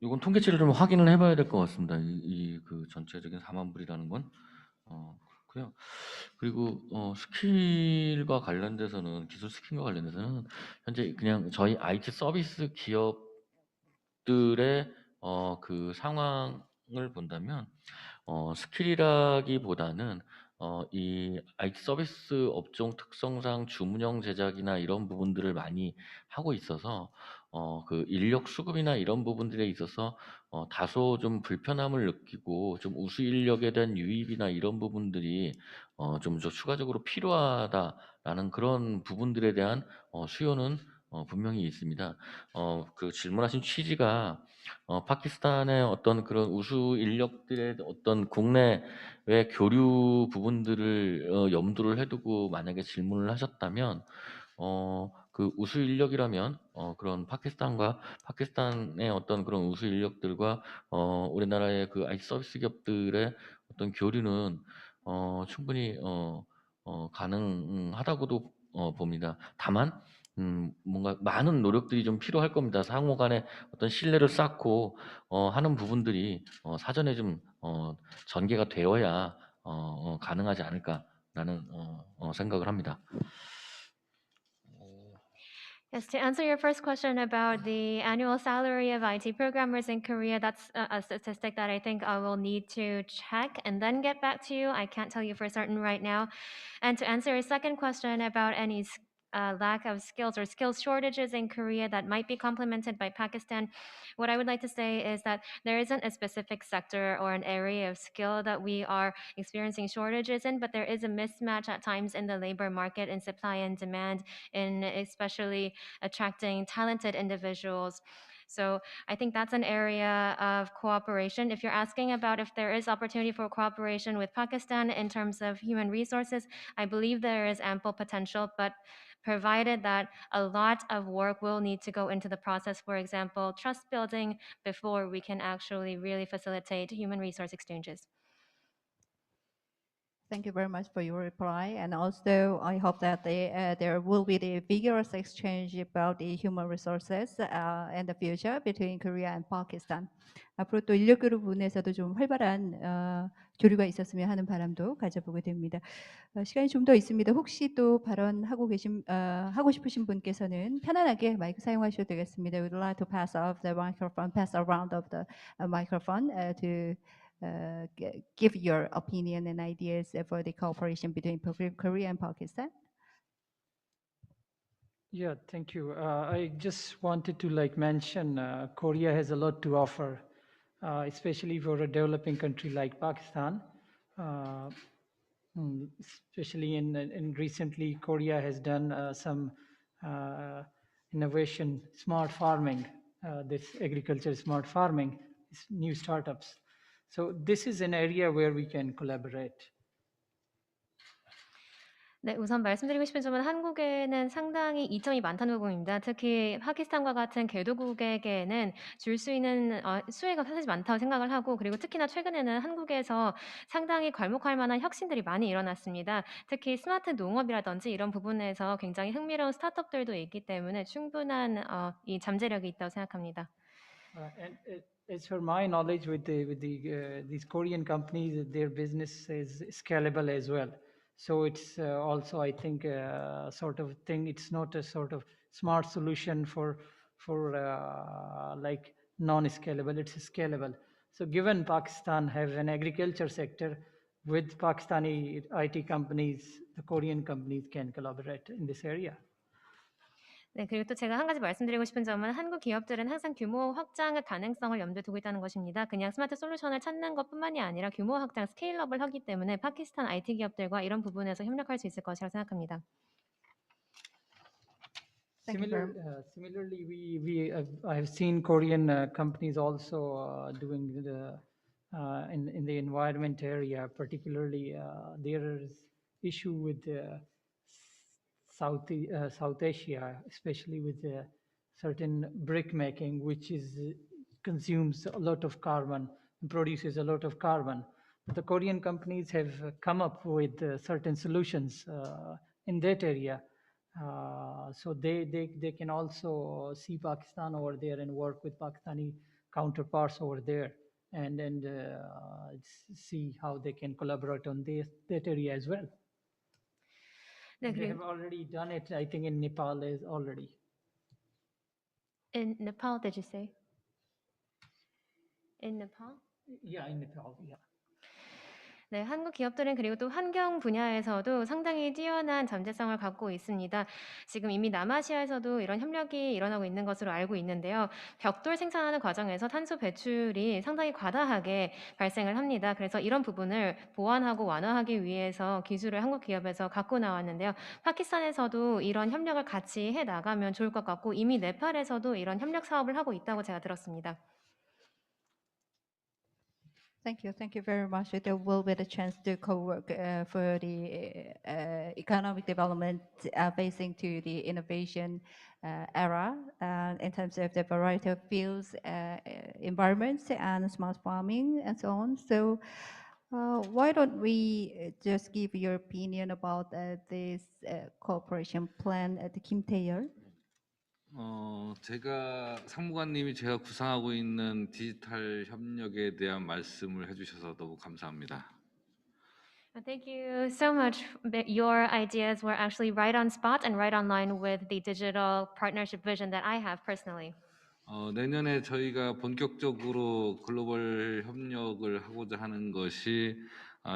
이건 통계치를 좀 확인을 해봐야 될 것 같습니다. 그 전체적인 4만 불이라는 건 그렇고요. 그리고 스킬과 관련돼서는 기술 스킬과 관련돼서는 현재 그냥 저희 IT 서비스 기업들의 그 상황을 본다면 스킬이라기보다는 이 IT 서비스 업종 특성상 주문형 제작이나 이런 부분들을 많이 하고 있어서 그 인력 수급이나 이런 부분들에 있어서 다소 좀 불편함을 느끼고 좀 우수 인력에 대한 유입이나 이런 부분들이 좀 추가적으로 필요하다라는 그런 부분들에 대한 수요는 분명히 있습니다. 그 질문하신 취지가 파키스탄의 어떤 그런 우수 인력들의 어떤 국내외 교류 부분들을 염두를 해두고 만약에 질문을 하셨다면 그 우수 인력이라면 그런 파키스탄의 어떤 그런 우수 인력들과 우리나라의 그 IT 서비스 기업들의 어떤 교류는 충분히 가능하다고도 봅니다. 다만 뭔가 많은 노력들이 좀 필요할 겁니다. 상호 간에 어떤 신뢰를 쌓고 하는 부분들이 사전에 좀 전개가 되어야 가능하지 않을까라는 생각을 합니다. Yes, to answer your first question about the annual salary of IT programmers in Korea, that's a statistic that I think I will need to check and then get back to you. I can't tell you for certain right now. And to answer your second question about any lack of skills or skills shortages in Korea that might be complemented by Pakistan, what I would like to say is that there isn't a specific sector or an area of skill that we are experiencing shortages in, but there is a mismatch at times in the labor market in supply and demand, in especially attracting talented individuals. So I think that's an area of cooperation. If you're asking about if there is opportunity for cooperation with Pakistan in terms of human resources, I believe there is ample potential, but provided that a lot of work will need to go into the process, for example, trust building, before we can actually really facilitate human resource exchanges. Thank you very much for your reply. And also, I hope that there will be the vigorous exchange about the human resources in the future between Korea and Pakistan. 앞으로 또 인력 교류 부분에서도 좀 활발한 교류가 있었으면 하는 바람도 가져보게 됩니다. 시간이 좀 더 있습니다. 혹시 또 발언하고 하고 싶으신 분께서는 편안하게 마이크 사용하셔도 되겠습니다. We'd like to pass around of the microphone to give your opinion and ideas for the cooperation between Korea and Pakistan. Yeah, thank you. I just wanted to mention Korea has a lot to offer, especially for a developing country like Pakistan. Especially in recently, Korea has done some innovation, smart farming, this agriculture smart farming, new startups. So this is an area where we can collaborate. 네, 우선 말씀드리고 싶은 점은 한국에는 상당히 이점이 많다는 부분입니다. 특히 파키스탄과 같은 개도국에게는 줄 수 있는 수혜가 사실 많다고 생각을 하고, 그리고 특히나 최근에는 한국에서 상당히 괄목할 만한 혁신들이 많이 일어났습니다. 특히 스마트 농업이라든지 이런 부분에서 굉장히 흥미로운 스타트업들도 있기 때문에 충분한 이 잠재력이 있다고 생각합니다. And as for my knowledge with these Korean companies, their business is scalable as well. So it's also, I think, sort of thing. It's not a sort of smart solution for like non-scalable. It's scalable. So given Pakistan have an agriculture sector, with Pakistani IT companies, the Korean companies can collaborate in this area. 네, 그리고 또 제가 한 가지 말씀드리고 싶은 점은 한국 기업들은 항상 규모 확장의 가능성을 염두에 두고 있다는 것입니다. 그냥 스마트 솔루션을 찾는 것뿐만이 아니라 규모 확장, 스케일업을 하기 때문에 파키스탄 IT 기업들과 이런 부분에서 협력할 수 있을 것이라고 생각합니다. Thank you very much. Similarly, I've seen Korean companies also doing in the environment area. Particularly, there is issue with South Asia, especially with certain brick making, which consumes a lot of carbon and produces a lot of carbon. The Korean companies have come up with certain solutions in that area. So they can also see Pakistan over there and work with Pakistani counterparts over there and see how they can collaborate on that area as well. 네, They 그리고 have already done it, I think, in Nepal is already. in Nepal, did you say? In Nepal? Yeah, in Nepal, yeah. 네, 한국 기업들은 그리고 또 환경 분야에서도 상당히 뛰어난 잠재성을 갖고 있습니다. 지금 이미 남아시아에서도 이런 협력이 일어나고 있는 것으로 알고 있는데요. 벽돌 생산하는 과정에서 탄소 배출이 상당히 과다하게 발생을 합니다. 그래서 이런 부분을 보완하고 완화하기 위해서 기술을 한국 기업에서 갖고 나왔는데요. 파키스탄에서도 이런 협력을 같이 해 나가면 좋을 것 같고 이미 네팔에서도 이런 협력 사업을 하고 있다고 제가 들었습니다. Thank you very much. There will be the chance to co-work for the economic development facing to the innovation era in terms of the variety of fields, environments, and smart farming, and so on. So why don't we just give your opinion about this cooperation plan at Kim Taeyeol? 제가 상무관님이 제가 구상하고 있는 디지털 협력에 대한 말씀을 해주셔서 너무 감사합니다. Thank you so much. Your ideas were actually right on spot and right on line with the digital partnership vision that I have personally. 내년에 저희가 본격적으로 글로벌 협력을 하고자 하는 것이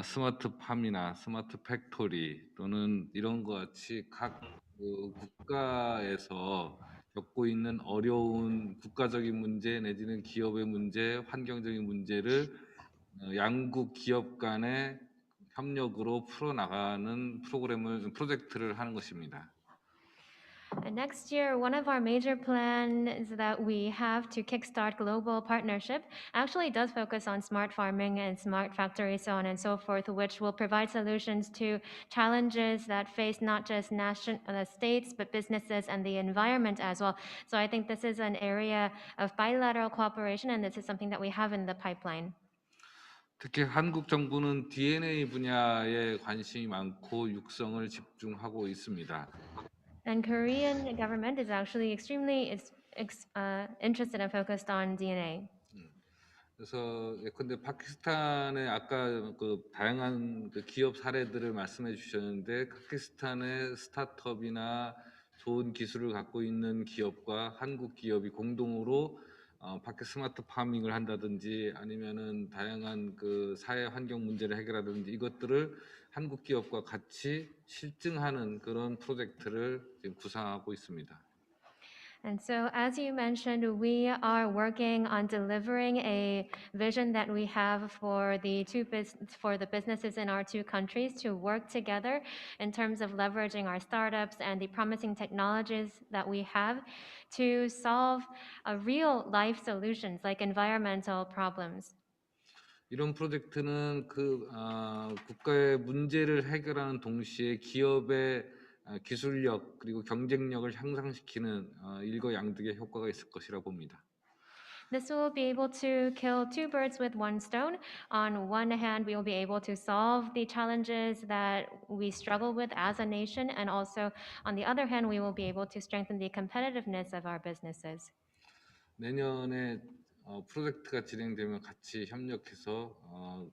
스마트팜이나 스마트 팩토리 또는 이런 것 같이 각 국가에서 겪고 있는 어려운 국가적인 문제 내지는 기업의 문제, 환경적인 문제를 양국 기업 간의 협력으로 풀어나가는 프로젝트를 하는 것입니다. And next year, one of our major plans that we have to kickstart global partnership actually does focus on smart farming and smart factories, so on and so forth, which will provide solutions to challenges that face not just states, but businesses and the environment as well. So I think this is an area of bilateral cooperation, and this is something that we have in the pipeline. 특히 한국 정부는 DNA 분야에 관심이 많고 육성을 집중하고 있습니다. And Korean government is actually extremely interested and focused on DNA. 그래서 예컨대 파키스탄의 아까 그 다양한 그 기업 사례들을 말씀해 주셨는데 파키스탄의 스타트업이나 좋은 기술을 갖고 있는 기업과 한국 기업이 공동으로 스마트 파밍을 한다든지 아니면은 다양한 그 사회 환경 문제를 해결하든지 이것들을 한국 기업과 같이 실증하는 그런 프로젝트를 지금 구상하고 있습니다. And so, as you mentioned, we are working on delivering a vision that we have for the businesses in our two countries to work together in terms of leveraging our startups and the promising technologies that we have to solve real life solutions like environmental problems. 이런 프로젝트는 국가의 문제를 해결하는 동시에 기업의 기술력 그리고 경쟁력을 향상시키는 일거양득의 효과가 있을 것이라 봅니다. This will be able to kill two birds with one stone. On one hand, we will be able to solve the challenges that we struggle with as a nation, and also on the other hand, we will be able to strengthen the competitiveness of our businesses. 내년에 프로젝트가 진행되면 같이 협력해서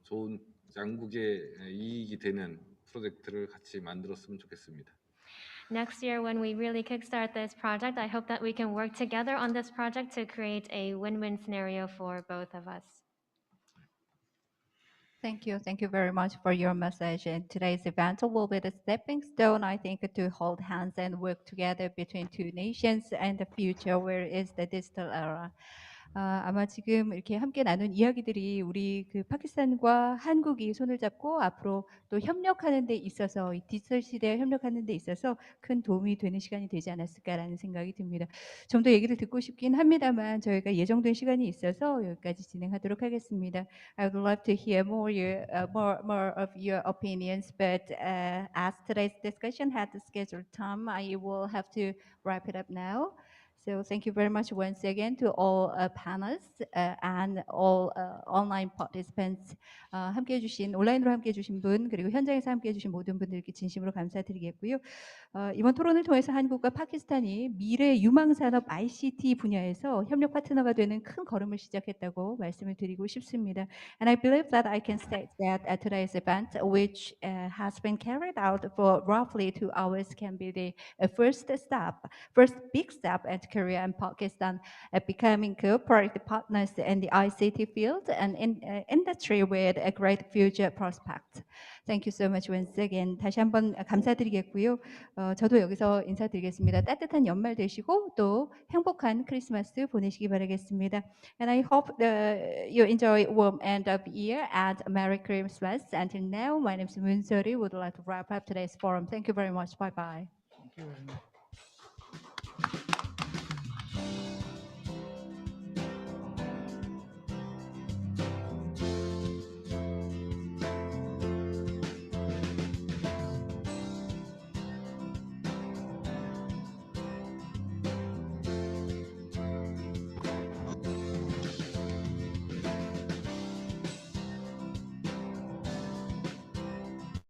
좋은 양국의 이익이 되는 프로젝트를 같이 만들었으면 좋겠습니다. Next year, when we really kickstart this project, I hope that we can work together on this project to create a win-win scenario for both of us. Thank you. Thank you very much for your message. And today's event will be the stepping stone, I think, to hold hands and work together between two nations and the future, where is the digital era. 아마 지금 이렇게 함께 나눈 이야기들이 우리 그 파키스탄과 한국이 손을 잡고 앞으로 또 협력하는 데 있어서 이 디지털 시대에 협력하는 데 있어서 큰 도움이 되는 시간이 되지 않았을까라는 생각이 듭니다. 좀 더 얘기를 듣고 싶긴 합니다만 저희가 예정된 시간이 있어서 여기까지 진행하도록 하겠습니다. I would love to hear more of your opinions, but as today's discussion had the scheduled time, I will have to wrap it up now. So thank you very much once again to all panelists and all online participants. 함께해 주신 온라인으로 함께해 주신 분 그리고 현장에서 함께해 주신 모든 분들께 진심으로 감사드리겠고요. 이번 토론을 통해서 한국과 파키스탄이 미래 유망 산업 ICT 분야에서 협력 파트너가 되는 큰 걸음을 시작했다고 말씀을 드리고 싶습니다. And I believe that I can state that at today's event, which has been carried out for roughly 2 hours, can be the first big step at Korea and Pakistan at becoming cooperative partners in the ICT field and in industry with a great future prospect. Thank you so much once again. 다시 한번 감사드리겠고요. 저도 여기서 인사드리겠습니다. 따뜻한 연말 되시고 또 행복한 크리스마스 보내시기 바라겠습니다. And I hope you enjoy warm end of year and Merry Christmas. Until now, my name is Moonsori. Would like to wrap up today's forum. Thank you very much. Bye bye. Thank you very much.